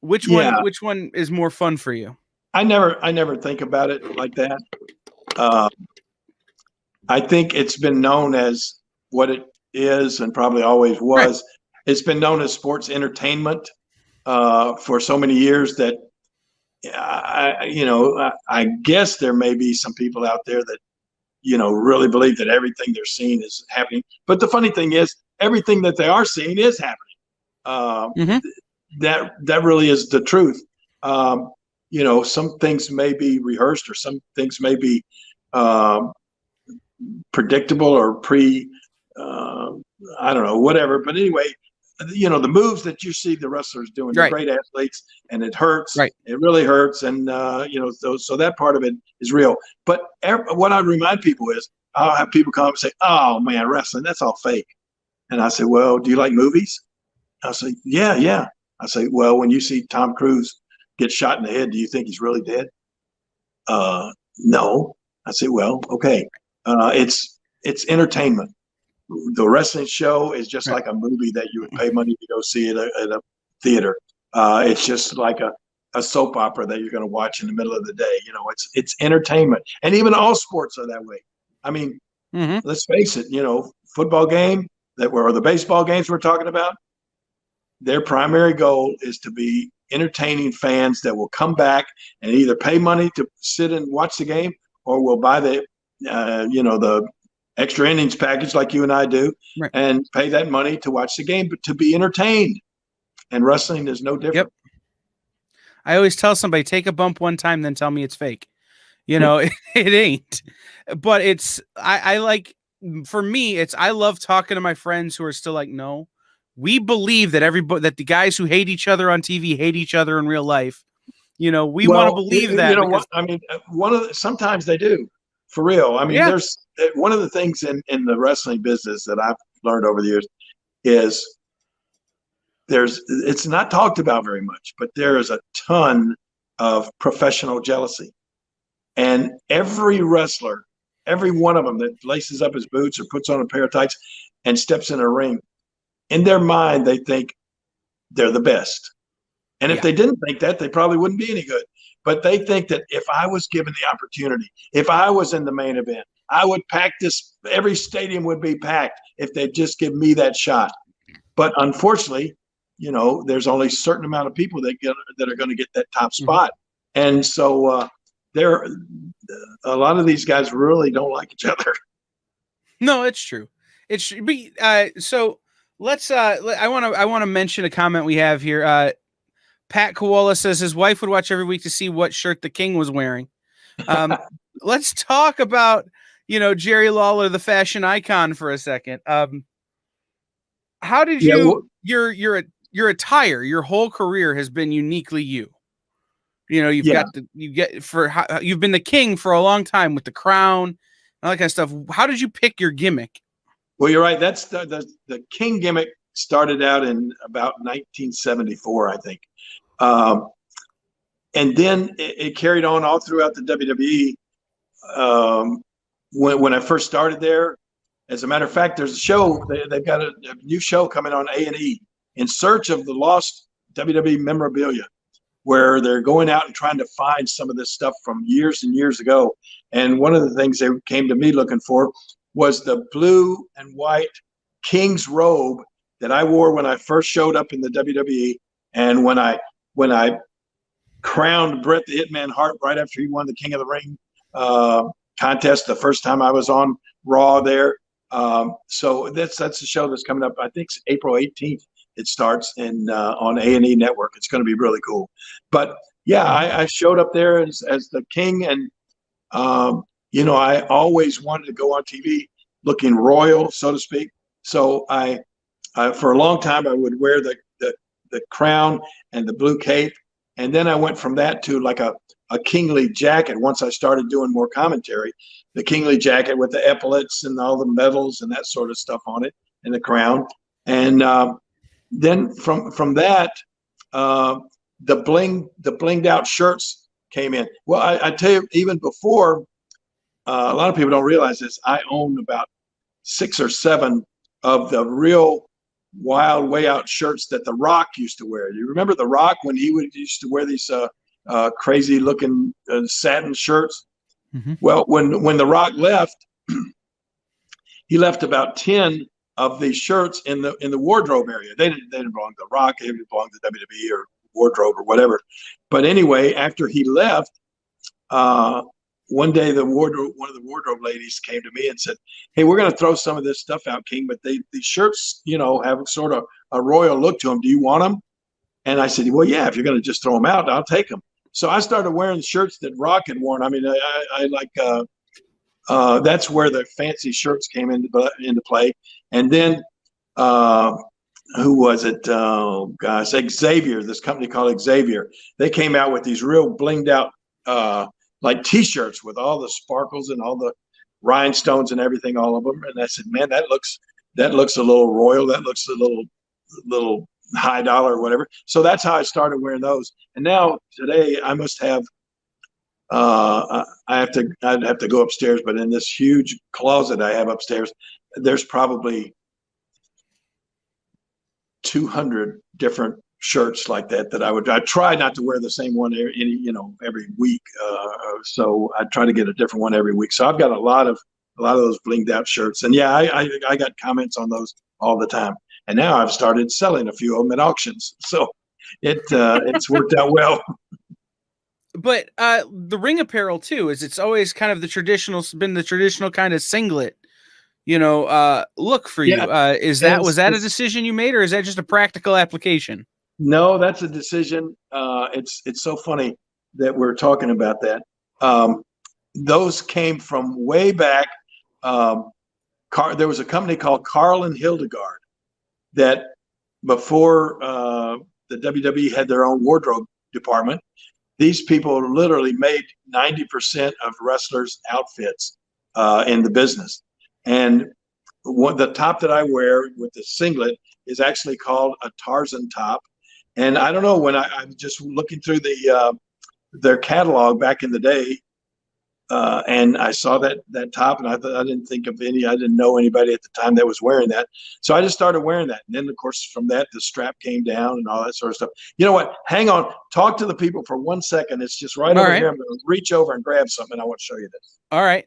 Which one is more fun for you? I never think about it like that. I think it's been known as what it is and probably always was. Right. It's been known as sports entertainment for so many years that I guess there may be some people out there that really believe that everything they're seeing is happening. But the funny thing is, everything that they are seeing is happening. That really is the truth. Some things may be rehearsed, or some things may be predictable or I don't know, whatever. But anyway, the moves that you see the wrestlers doing, they're great athletes, and it hurts. Right. It really hurts. And, so that part of it is real. But what I remind people is, I'll have people come and say, oh, man, wrestling, that's all fake. And I say, well, do you like movies? I say, yeah. I say, well, when you see Tom Cruise get shot in the head, do you think he's really dead? No. I say, well, okay. It's entertainment. The wrestling show is just like a movie that you would pay money to go see at a theater. It's just like a soap opera that you're going to watch in the middle of the day. It's entertainment, and even all sports are that way. I mean, let's face it. Football game or the baseball games we're talking about, their primary goal is to be entertaining fans that will come back and either pay money to sit and watch the game, or will buy the extra innings package like you and I do, and pay that money to watch the game, but to be entertained. And wrestling is no different. Yep. I always tell somebody, take a bump one time, then tell me it's fake. It ain't. But for me, I love talking to my friends who are still like, no, we believe that that the guys who hate each other on TV hate each other in real life. We want to believe that. Sometimes they do. For real. I mean, there's one of the things in the wrestling business that I've learned over the years is it's not talked about very much, but there is a ton of professional jealousy. And every wrestler, every one of them that laces up his boots or puts on a pair of tights and steps in a ring, in their mind, they think they're the best. And if they didn't think that, they probably wouldn't be any good. But they think that if I was given the opportunity, if I was in the main event, I would pack this. Every stadium would be packed if they'd just give me that shot. But unfortunately, there's only a certain amount of people that are going to get that top spot. And so a lot of these guys really don't like each other. No, it's true. It's so let's I want to mention a comment we have here. Pat Koala says his wife would watch every week to see what shirt the King was wearing. Let's talk about, Jerry Lawler, the fashion icon, for a second. How did your attire, your whole career has been uniquely you. You've been the King for a long time with the crown and all that kind of stuff. How did you pick your gimmick? Well, you're right. That's the King gimmick started out in about 1974, I think. And then it carried on all throughout the WWE when I first started there. As a matter of fact, there's a show. They've got a new show coming on A&E, In Search of the Lost WWE Memorabilia, where they're going out and trying to find some of this stuff from years and years ago. And one of the things they came to me looking for was the blue and white King's robe that I wore when I first showed up in the WWE, and when I crowned Bret the Hitman Hart right after he won the King of the Ring contest the first time I was on Raw there. So that's the show that's coming up. I think it's April 18th. It starts on A&E Network. It's going to be really cool. But yeah, I showed up there as the King, and I always wanted to go on TV looking royal, so to speak. So I for a long time I would wear the crown and the blue cape, and then I went from that to like a kingly jacket. Once I started doing more commentary, the kingly jacket with the epaulets and all the medals and that sort of stuff on it, and the crown. And then from that, the blinged out shirts came in. Well, I tell you, even before, a lot of people don't realize this. I own about 6 or 7 of the real wild way out shirts that The Rock used to wear. You remember The Rock when he used to wear these crazy looking satin shirts? Mm-hmm. Well, when The Rock left, he left about 10 of these shirts in the wardrobe area. They didn't belong to The Rock. They belonged to WWE or wardrobe or whatever. But anyway, after he left, one day one of the wardrobe ladies came to me and said, "Hey, we're going to throw some of this stuff out, King, but these shirts, have sort of a royal look to them. Do you want them?" And I said, "Well, yeah, if you're going to just throw them out, I'll take them." So I started wearing shirts that Rock had worn. I mean, I like that's where the fancy shirts came into play. And then who was it? Oh gosh, Xavier. This company called Xavier. They came out with these real blinged out like T-shirts with all the sparkles and all the rhinestones and everything, all of them. And I said, "Man, that looks a little royal. That looks a little high dollar or whatever." So that's how I started wearing those. And now today I must have I'd have to go upstairs, but in this huge closet I have upstairs, there's probably 200 different shirts like that I try not to wear the same one every week. So I try to get a different one every week. So I've got a lot of those blinged out shirts. And yeah, I got comments on those all the time. And now I've started selling a few of them at auctions. So it's worked out well. But the ring apparel too, it's always kind of the traditional kind of singlet, look for you. Was that a decision you made, or is that just a practical application? No, that's a decision. It's so funny that we're talking about that. Those came from way back. There was a company called Carl and Hildegard that before the WWE had their own wardrobe department. These people literally made 90% of wrestlers' outfits in the business. And the top that I wear with the singlet is actually called a Tarzan top. And I don't know, when I'm just looking through their catalog back in the day, and I saw that top, and I didn't think of I didn't know anybody at the time that was wearing that. So I just started wearing that. And then, of course, from that, the strap came down and all that sort of stuff. You know what? Hang on. Talk to the people for 1 second. It's just right over here. I'm going to reach over and grab something. I want to show you this. All right.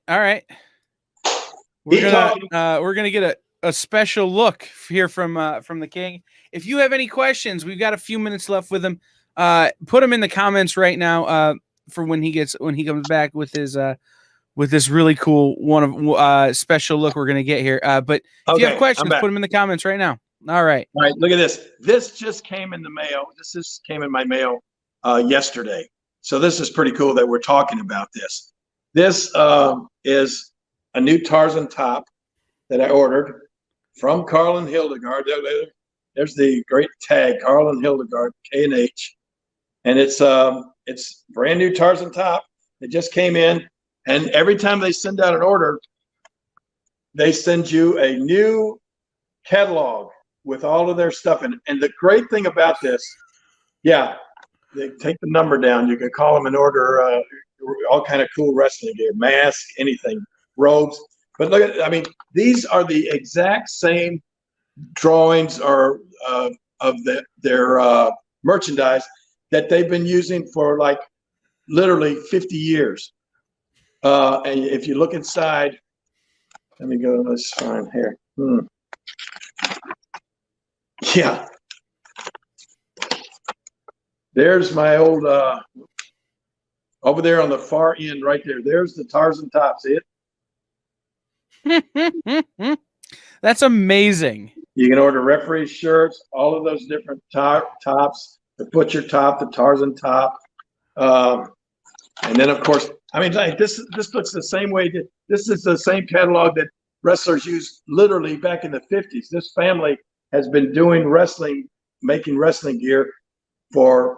We're gonna get a special look here from the King. If you have any questions, we've got a few minutes left with him. Put them in the comments right now for when he comes back with this really cool special look we're gonna get here. But if you have questions, put them in the comments right now. All right. Look at this. This just came in the mail. This just came in my mail yesterday. So this is pretty cool that we're talking about this. This is a new Tarzan top that I ordered from Carl and Hildegard. There's the great tag, Carl and Hildegard, K&H. And it's brand new Tarzan top. It just came in. And every time they send out an order, they send you a new catalog with all of their stuff. And the great thing about this, they take the number down. You can call them and order all kind of cool wrestling gear, masks, anything, robes. But look at, I mean, these are the exact same drawings or of their merchandise that they've been using for like literally 50 years. And if you look inside, let me go, let's find here. Yeah. There's my old, over there on the far end right there. There's the Tarzan Tops. See it? That's amazing. You can order referee shirts, all of those different tops, the Butcher top, the Tarzan top. And then, of course, I mean, like this looks the same way. This is the same catalog that wrestlers used literally back in the 50s. This family has been doing wrestling, making wrestling gear for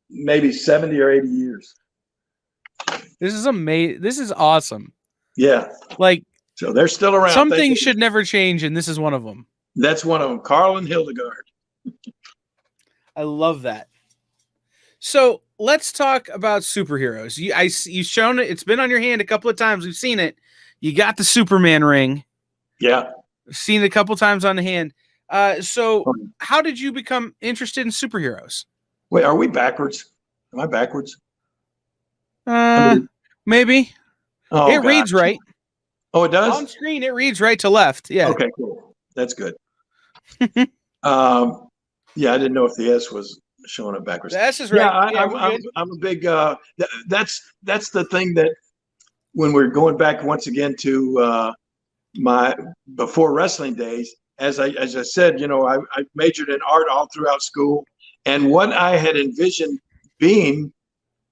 maybe 70 or 80 years. This is amazing. This is awesome. Yeah. Like, so they're still around. Some things should never change, and this is one of them. That's one of them. Carl and Hildegard. I love that. So let's talk about superheroes. You've shown it. It's been on your hand a couple of times. We've seen it. You got the Superman ring. Yeah. Seen it a couple of times on the hand. So how did you become interested in superheroes? Wait, are we backwards? Am I backwards? Maybe. Oh, it reads right. Oh, it does? On screen, it reads right to left. Yeah. Okay, cool. That's good. Yeah, I didn't know if the S was showing up backwards. The S is right. Yeah, I'm a big. That's the thing that when we're going back once again to my before wrestling days, as I said, I majored in art all throughout school, and what I had envisioned being,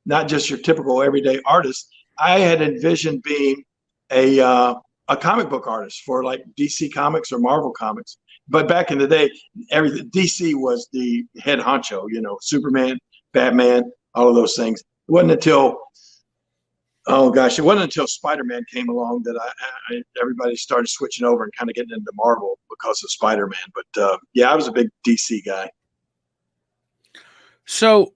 not just your typical everyday artist, I had envisioned being a comic book artist for like DC Comics or Marvel Comics. But back in the day, DC was the head honcho, Superman, Batman, all of those things. It wasn't until, Spider-Man came along that everybody started switching over and kind of getting into Marvel because of Spider-Man. But I was a big DC guy. So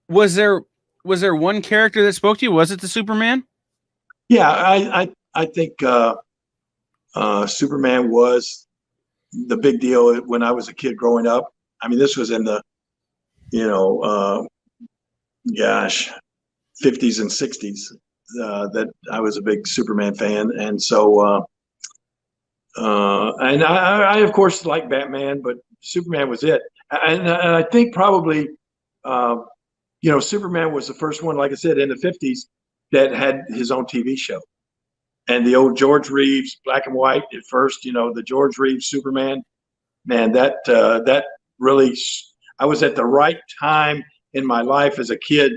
was there one character that spoke to you? Was it the Superman? Yeah, I think Superman was the big deal when I was a kid growing up. I mean, this was in the, 50s and 60s that I was a big Superman fan. And so, and I of course like Batman, but Superman was it. And I think probably, Superman was the first one, like I said, in the 50s that had his own TV show. And the old George Reeves, black and white at first, the George Reeves Superman, man, that really, I was at the right time in my life as a kid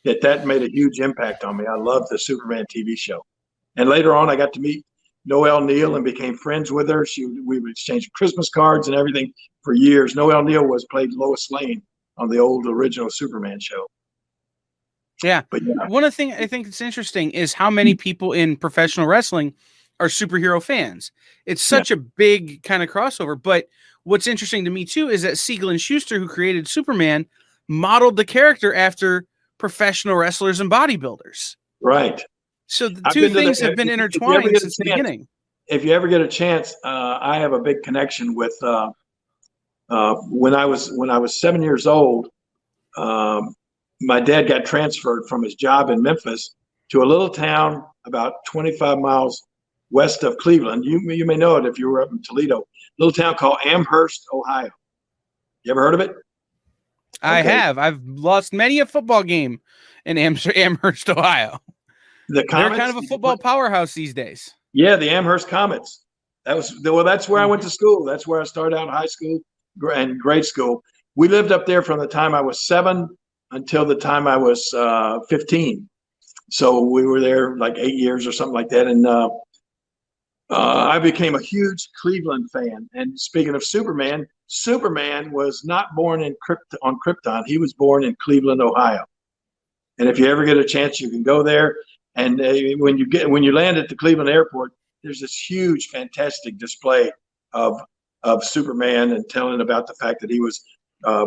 that made a huge impact on me. I loved the Superman TV show. And later on, I got to meet Noelle Neal and became friends with her. We would exchange Christmas cards and everything for years. Noelle Neal played Lois Lane on the old original Superman show. Yeah. But one of the things I think it's interesting is how many people in professional wrestling are superhero fans. It's such a big kind of crossover. But what's interesting to me too is that Siegel and Schuster, who created Superman, modeled the character after professional wrestlers and bodybuilders. Right. So the two things have been intertwined since the beginning. If you ever get a chance, I have a big connection with when I was 7 years old. My dad got transferred from his job in Memphis to a little town about 25 miles west of Cleveland. You may know it if you were up in Toledo. A little town called Amherst, Ohio. You ever heard of it? I have. I've lost many a football game in Amherst, Ohio. They're kind of a football powerhouse these days. Yeah, the Amherst Comets. That's where I went to school. That's where I started out in high school and grade school. We lived up there from the time I was 7 until the time I was 15. So we were there like 8 years or something like that. And I became a huge Cleveland fan. And speaking of Superman, Superman was not born on Krypton. He was born in Cleveland, Ohio. And if you ever get a chance, you can go there. And when you land at the Cleveland airport, there's this huge, fantastic display of Superman and telling about the fact that he was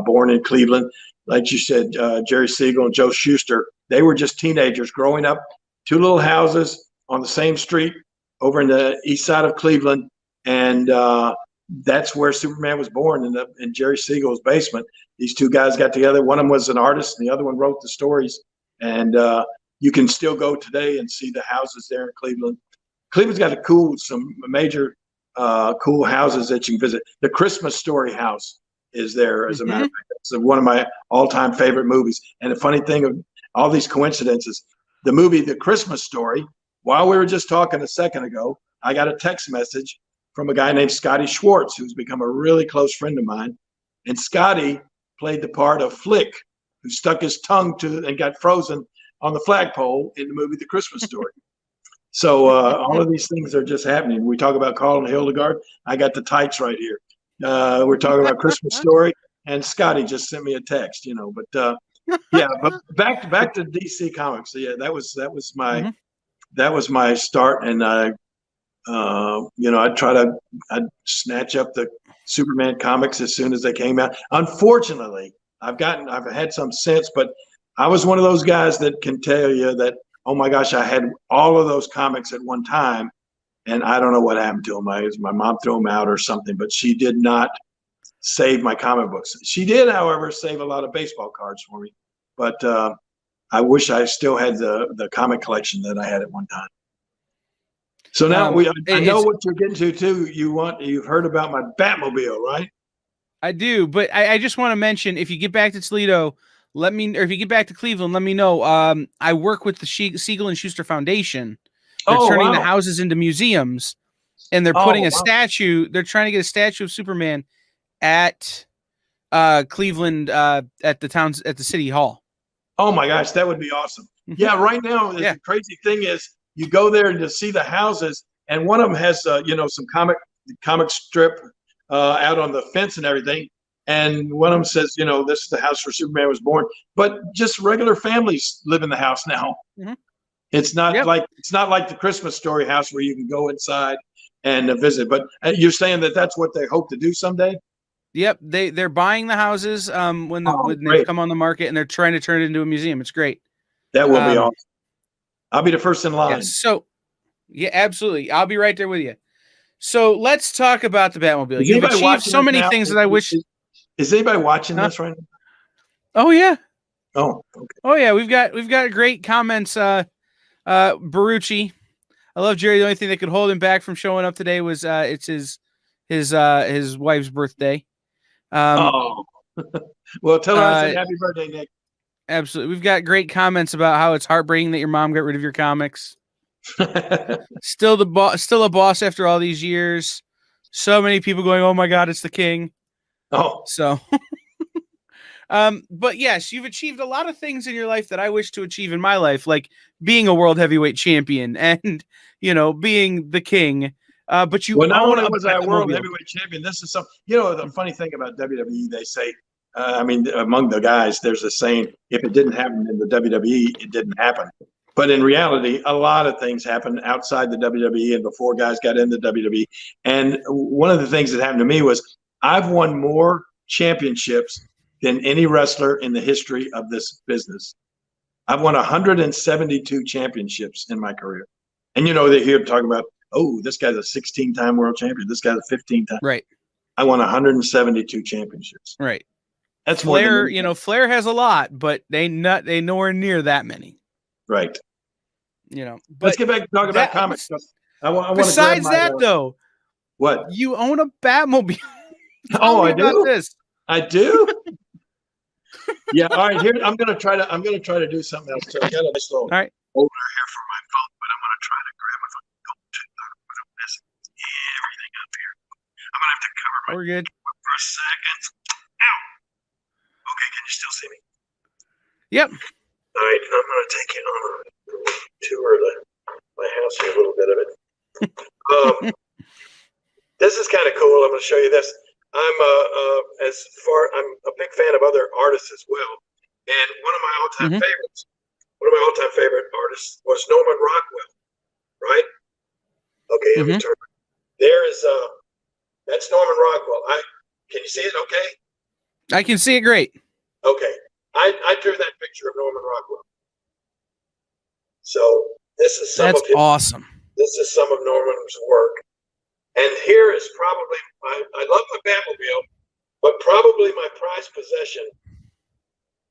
born in Cleveland. Like you said, Jerry Siegel and Joe Shuster They were just teenagers growing up, two little houses on the same street over in the east side of Cleveland. And that's where Superman was born, in Jerry Siegel's basement. These two guys got together. One of them was an artist, and the other one wrote the stories. And you can still go today and see the houses there in Cleveland. Cleveland's got some major cool houses that you can visit. The Christmas Story house is there, as a matter of fact. It's one of my all-time favorite movies. And the funny thing of all these coincidences, the movie The Christmas Story, while we were just talking a second ago, I got a text message from a guy named Scotty Schwartz, who's become a really close friend of mine. And Scotty played the part of Flick, who stuck his tongue and got frozen on the flagpole in the movie The Christmas Story. So all of these things are just happening. We talk about Carl and Hildegard. I got the tights right here. We're talking about Christmas Story, and Scotty just sent me a text, But yeah, but back to DC Comics. So, yeah, that was my start, and I'd snatch up the Superman comics as soon as they came out. Unfortunately, I've had some since, but I was one of those guys that can tell you that, oh my gosh, I had all of those comics at one time, and I don't know what happened to them. My mom threw them out or something, but she did not save my comic books. She did, however, save a lot of baseball cards for me, but I wish I still had the comic collection that I had at one time. So now I know what you're getting to too. You've heard about my Batmobile, right? I do, but I just want to mention, if you get back to Toledo, or if you get back to Cleveland, let me know. I work with the Siegel and Schuster Foundation. They're turning the houses into museums, and they're putting a statue. They're trying to get a statue of Superman at Cleveland at the city hall. Oh my gosh, that would be awesome. Yeah, right now the crazy thing is you go there to see the houses, and one of them has some comic strip out on the fence and everything. And one of them says, this is the house where Superman was born. But just regular families live in the house now. Mm-hmm. It's not like the Christmas Story house where you can go inside and visit. But you're saying that that's what they hope to do someday? Yep, they're buying the houses when they come on the market, and they're trying to turn it into a museum. It's great. That will be awesome. I'll be the first in line. Yeah, so, yeah, absolutely. I'll be right there with you. So let's talk about the Batmobile. You've achieved so many things that I wish. Is anybody watching this right now? Oh yeah. Oh, okay. Oh yeah. We've got great comments. Barucci, I love Jerry. The only thing that could hold him back from showing up today was it's his wife's birthday. Well, tell her I said happy birthday, Nick. Absolutely. We've got great comments about how it's heartbreaking that your mom got rid of your comics. Still a boss after all these years. So many people going, oh my God, it's the king. Oh, so, but yes, you've achieved a lot of things in your life that I wish to achieve in my life, like being a world heavyweight champion and, being the king. But you not only was I a world heavyweight champion, this is something, the funny thing about WWE, they say, among the guys, there's a saying, if it didn't happen in the WWE, it didn't happen. But in reality, a lot of things happen outside the WWE and before guys got in the WWE. And one of the things that happened to me was I've won more championships than any wrestler in the history of this business. I've won 172 championships in my career. And, they hear talk about, oh, this guy's a 16-time world champion. This guy's a 15-time. Right. I won 172 championships. Right. That's Flair, Flair has a lot, but they nowhere near that many. Right. But let's get back to talking about comics. Besides that, though, what? You own a Batmobile. I do. I do. Yeah. All right. Here, I'm gonna try to do something else. So I got a nice little holder here for my phone, but I'm gonna try to grab it. Everything up here. I'm gonna have to cover my. We're good. For a second. Ow. Okay. Can you still see me? Yep. All right. I'm gonna take you on a tour of my house here, a little bit of it. This is kind of cool. I'm going to show you this. I'm a big fan of other artists as well, and one of my all-time favorite artists was Norman Rockwell. Right? Okay, let me turn. There is that's Norman Rockwell. Can you see it? Okay. I can see it great. Okay, I drew that picture of Norman Rockwell. So this is some That's of his, awesome. This is some of Norman's work. And here is probably I love my Batmobile, but probably my prized possession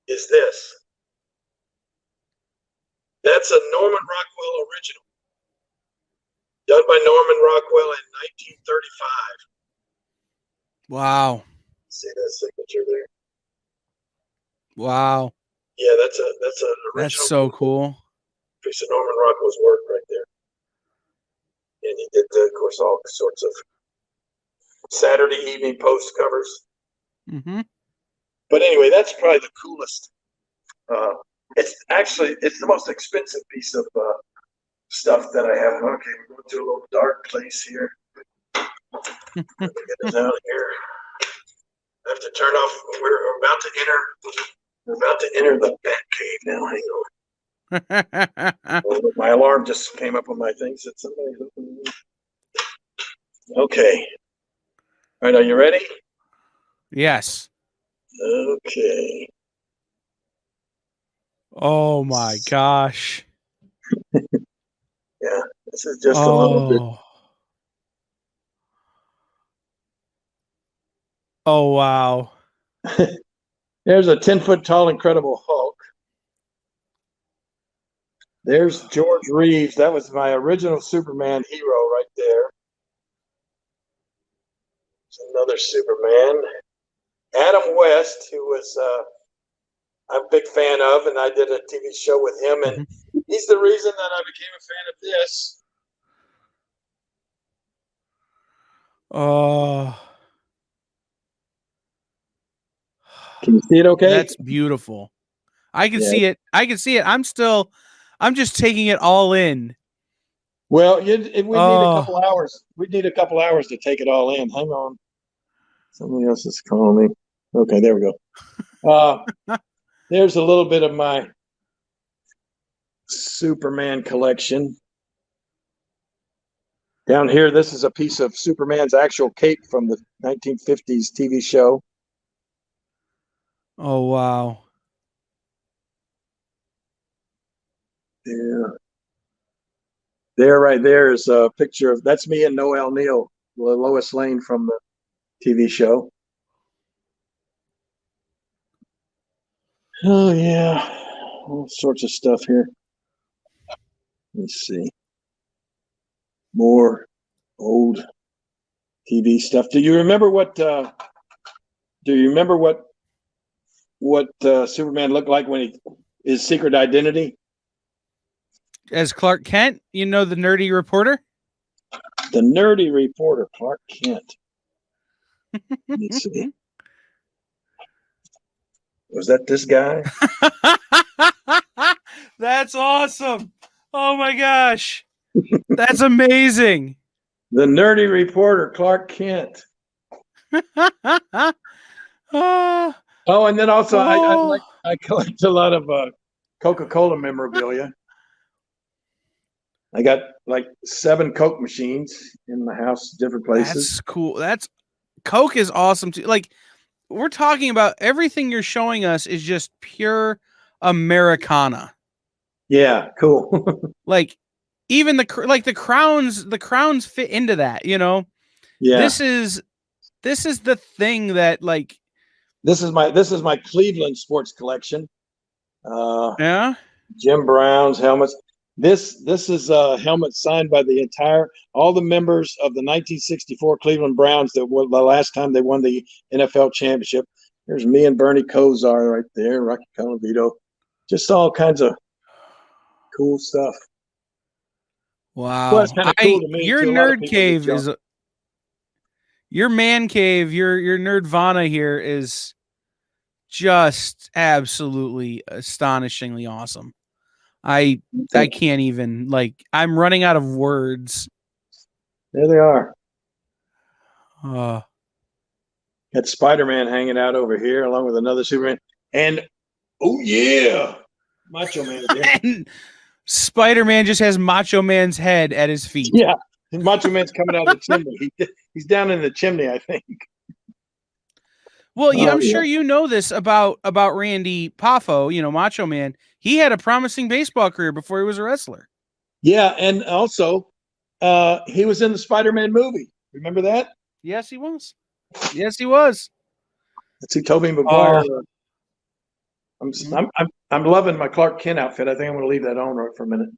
is this. That's a Norman Rockwell original, done by Norman Rockwell in 1935. Wow. See that signature there? Wow. Yeah, that's an original. That's so cool. Piece of Norman Rockwell's work right there. And he did, of course, all sorts of Saturday Evening Post covers. Mm-hmm. But anyway, that's probably the coolest. It's the most expensive piece of stuff that I have. Okay, we're going to a little dark place here. Let me get us out of here. I have to turn off. We're about to enter the bat cave now. Hang on. My alarm just came up on my thing. Said somebody. Okay. All right, are you ready? Yes. Okay. Oh my gosh. Yeah, this is just a little bit. Oh wow. There's a 10-foot tall Incredible Hulk. There's George Reeves. That was my original Superman hero right there. There's another Superman. Adam West, who was I'm a big fan of, and I did a TV show with him, and he's the reason that I became a fan of this. Oh. Can you see it okay? That's beautiful. I can see it. I can see it. I'm just taking it all in. Well, we need a couple hours. We need a couple hours to take it all in. Hang on. Somebody else is calling me. Okay, there we go. There's a little bit of my Superman collection. Down here, this is a piece of Superman's actual cape from the 1950s TV show. Oh, wow. Yeah. There, right there is a picture of, that's me and Noel Neal, Lois Lane from the TV show. Oh, yeah. All sorts of stuff here. Let's see. More old TV stuff. Do you remember what Superman looked like when his secret identity? As Clark Kent, the nerdy reporter? The nerdy reporter, Clark Kent. Let's see. Was that this guy? That's awesome. Oh my gosh. That's amazing. The nerdy reporter, Clark Kent. Oh, and then also I collect a lot of Coca-Cola memorabilia. I got like 7 Coke machines in my house, different places. That's cool. Coke is awesome too. Like, we're talking about everything you're showing us is just pure Americana. Yeah, cool. Like, even the crowns fit into that, Yeah. This is the thing that, like, this is my Cleveland sports collection. Yeah. Jim Brown's helmets. This is a helmet signed by all the members of the 1964 Cleveland Browns that were the last time they won the NFL championship. There's me and Bernie Kosar right there, Rocky Colavito. Just all kinds of cool stuff. Wow. Well, it's kind of cool to me. Your nerd cave is your man cave, your nerdvana here is just absolutely astonishingly awesome. I can't even, I'm running out of words. There they are. Got Spider-Man hanging out over here along with another Superman. And, oh, yeah, Macho Man again. And Spider-Man just has Macho Man's head at his feet. Yeah, Macho Man's coming out of the chimney. He's down in the chimney, I think. Well, yeah, I'm Yeah. sure you know this about Randy Poffo, Macho Man. He had a promising baseball career before he was a wrestler. Yeah, and also he was in the Spider-Man movie. Remember that? Yes, he was. Yes, he was. That's who Tobey Maguire. Mhm. I'm loving my Clark Kent outfit. I think I'm going to leave that on for a minute.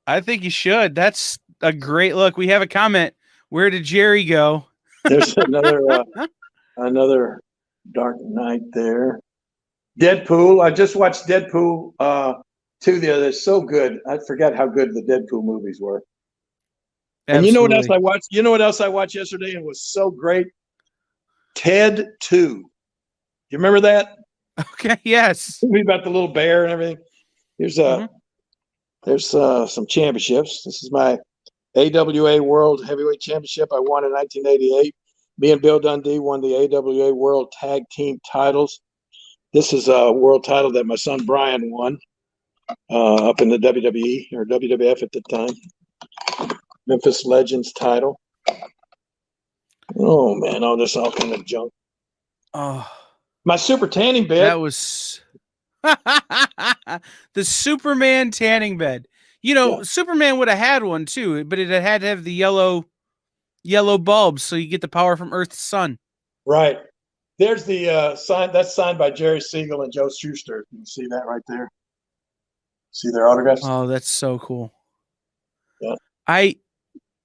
I think you should. That's a great look. We have a comment. Where did Jerry go? There's another Dark Knight there. Deadpool. I just watched Deadpool 2 the other day. So good. I forgot how good the Deadpool movies were. And you know what else Absolutely. I watched? You know what else I watched yesterday and was so great? Ted 2. You remember that? Okay. Yes. Movie about the little bear and everything. Here's there's some championships. This is my AWA World Heavyweight Championship I won in 1988. Me and Bill Dundee won the AWA World Tag Team titles. This is a world title that my son Brian won up in the WWE or WWF at the time. Memphis Legends title. Oh man, all this all kind of junk. Oh, My super tanning bed. that was the Superman tanning bed. Superman would have had one too, but it had to have the yellow bulbs so you get the power from Earth's sun. Right. There's the sign. That's signed by Jerry Siegel and Joe Shuster. You can see that right there. See their autographs? Oh, that's so cool. Yeah. I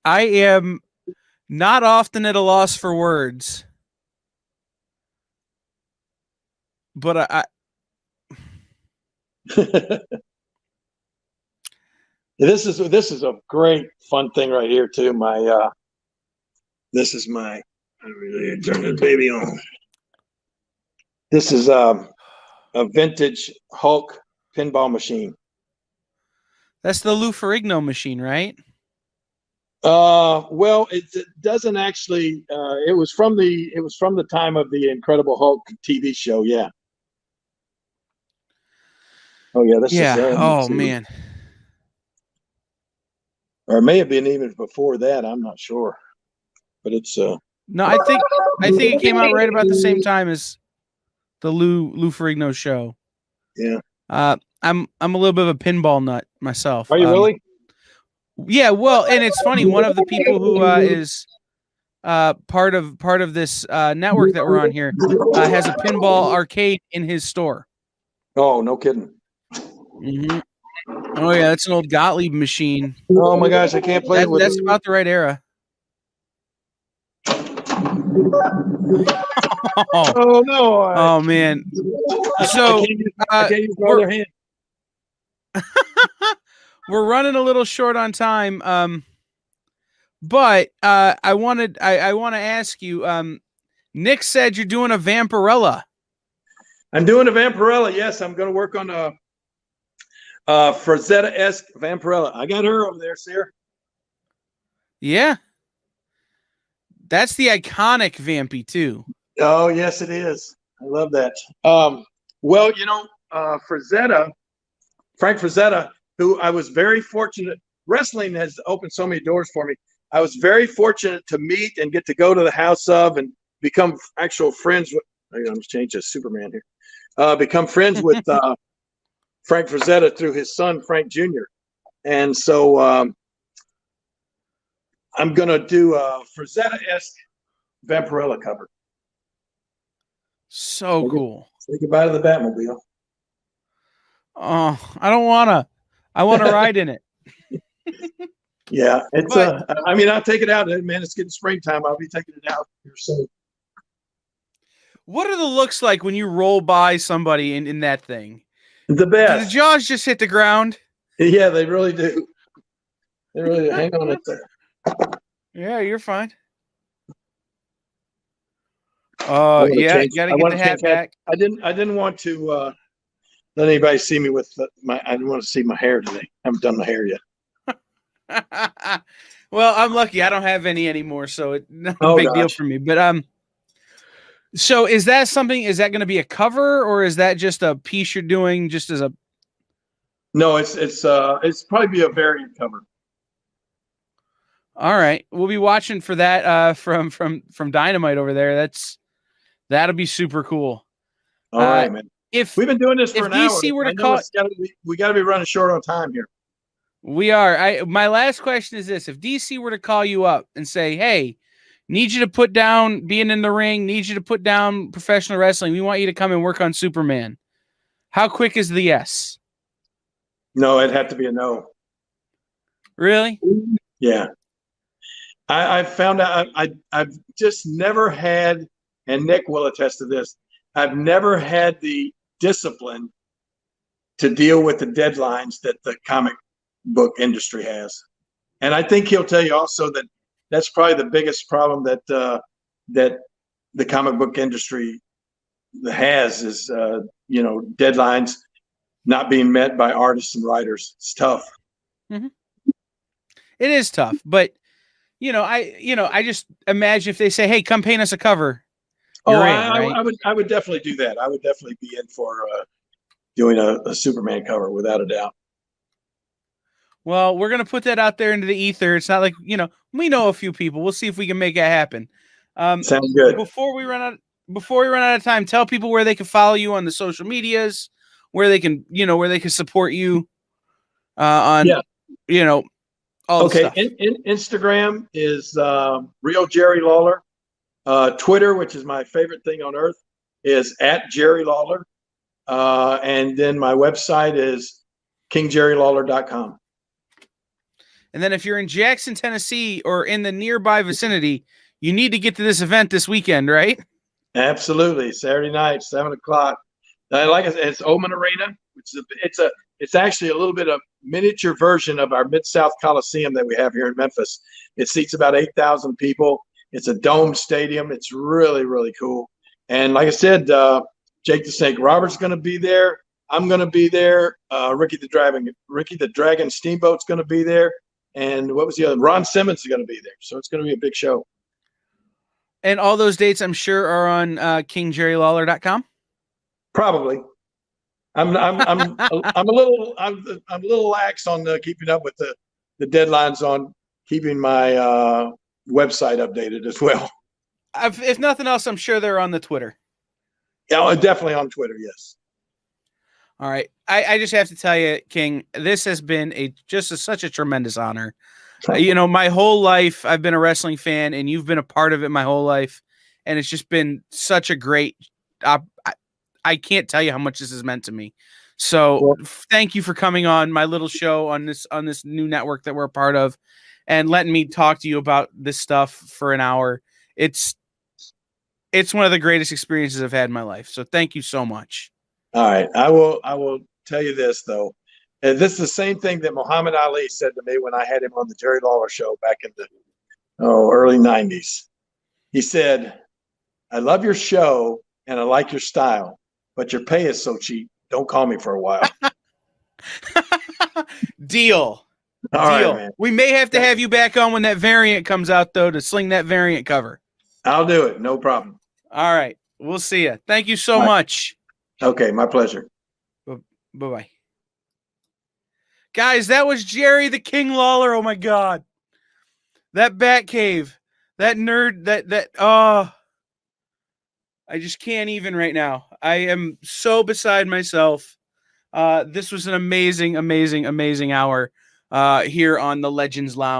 am not often at a loss for words, but I This is a great fun thing right here too. This is my. I really turn this baby on. This is a vintage Hulk pinball machine. that's the Lou Ferrigno machine, right? Well, it doesn't actually. It was from the time of the Incredible Hulk TV show. Yeah. Oh yeah, this Yeah. is. Oh man. Or it may have been even before that. I'm not sure, but it's. No, I think it came out right about the same time as the Lou Ferrigno show. Yeah. I'm a little bit of a pinball nut myself. Are you really? Yeah, well, and it's funny. One of the people who is part of this network that we're on here has a pinball arcade in his store. Oh, no kidding. Mm-hmm. Oh yeah, that's an old Gottlieb machine. Oh my gosh, I can't play with That's it. about the right era. Oh no! Oh man. So I can't use my other hand. We're running a little short on time. But I want to ask you. Nick said you're doing a Vampirella. I'm doing a Vampirella. Yes, I'm going to work on a Frazetta-esque Vampirella. I got her over there, see her? Yeah. That's the iconic Vampy too. Oh, yes, it is. I love that. Well, Frank Frazetta, who I was very fortunate. Wrestling has opened so many doors for me. I was very fortunate to meet and get to go to the house of and become actual friends with. I'm going to change to Superman here. Become friends with Frank Frazetta through his son, Frank Jr. And so I'm going to do a Frazetta-esque Vampirella cover. So cool. Say goodbye to the Batmobile. Oh, I don't want to. I want to ride in it. Yeah, it's I mean, I'll take it out, man. It's getting springtime. I'll be taking it out here soon. What are the looks like when you roll by somebody in that thing? The best. Do the jaws just hit the ground? Yeah, they really do. They really do. Hang on it there. Yeah, you're fine. Yeah, you gotta get the hat back. I didn't want to let anybody see me with I didn't want to see my hair today. I haven't done my hair yet. Well, I'm lucky. I don't have any anymore, so it's not a big deal for me. But so is that something? Is that going to be a cover, or is that just a piece you're doing just as a? No, it's probably be a variant cover. All right, we'll be watching for that from Dynamite over there. That'll be super cool. All right, man. If we've been doing this for an hour, DC were to I know call, we got to be running short on time here. we are. My last question is this: if DC were to call you up and say, "Hey, need you to put down being in the ring, need you to put down professional wrestling. We want you to come and work on Superman." How quick is the yes? No, it'd have to be a no. Really? Yeah. I found out I've just never had, and Nick will attest to this, I've never had the discipline to deal with the deadlines that the comic book industry has. And I think he'll tell you also that that's probably the biggest problem that that the comic book industry has is deadlines not being met by artists and writers. It's tough. Mm-hmm. It is tough, but I just imagine if they say, "Hey, come paint us a cover." I would definitely do that. I would definitely be in for doing a Superman cover without a doubt. Well, we're gonna put that out there into the ether. It's not like we know a few people. We'll see if we can make it happen. Sounds good. Before we run out of time, tell people where they can follow you on the social medias, where they can support you on all the stuff. Instagram is Real Jerry Lawler. Twitter, which is my favorite thing on earth, is @Jerry Lawler. And then my website is KingJerryLawler.com. And then if you're in Jackson, Tennessee, or in the nearby vicinity, you need to get to this event this weekend, right? Absolutely. Saturday night, 7:00. Like I said, it's Oman Arena, which is it's actually a little bit of miniature version of our Mid-South Coliseum that we have here in Memphis. It seats about 8,000 people. It's a domed stadium. It's really, really cool. And like I said, Jake the Snake Roberts going to be there. I'm going to be there. Ricky the Dragon Steamboat's going to be there. And what was the other? Ron Simmons is going to be there. So it's going to be a big show. And all those dates, I'm sure, are on KingJerryLawler.com. Probably. I'm a little lax on keeping up with the deadlines on keeping my website updated as well. If nothing else, I'm sure they're on the Twitter. Yeah, definitely on Twitter. Yes. All right. I just have to tell you, King, this has been such a tremendous honor. My whole life I've been a wrestling fan, and you've been a part of it my whole life, and it's just been such a great. I can't tell you how much this has meant to me. So thank you for coming on my little show on this new network that we're a part of, and letting me talk to you about this stuff for an hour. It's one of the greatest experiences I've had in my life. So thank you so much. All right. I will tell you this, though. And this is the same thing that Muhammad Ali said to me when I had him on the Jerry Lawler show back in the early 90s. He said, "I love your show and I like your style, but your pay is so cheap. Don't call me for a while." Deal. All right, man. We may have to have you back on when that variant comes out, though, to sling that variant cover. I'll do it. No problem. All right. We'll see you. Thank you so much. Okay. My pleasure. Bye-bye. Guys, that was Jerry the King Lawler. Oh, my God. That Batcave. That nerd. I just can't even right now. I am so beside myself. This was an amazing, amazing, amazing hour here on the Legends Lounge.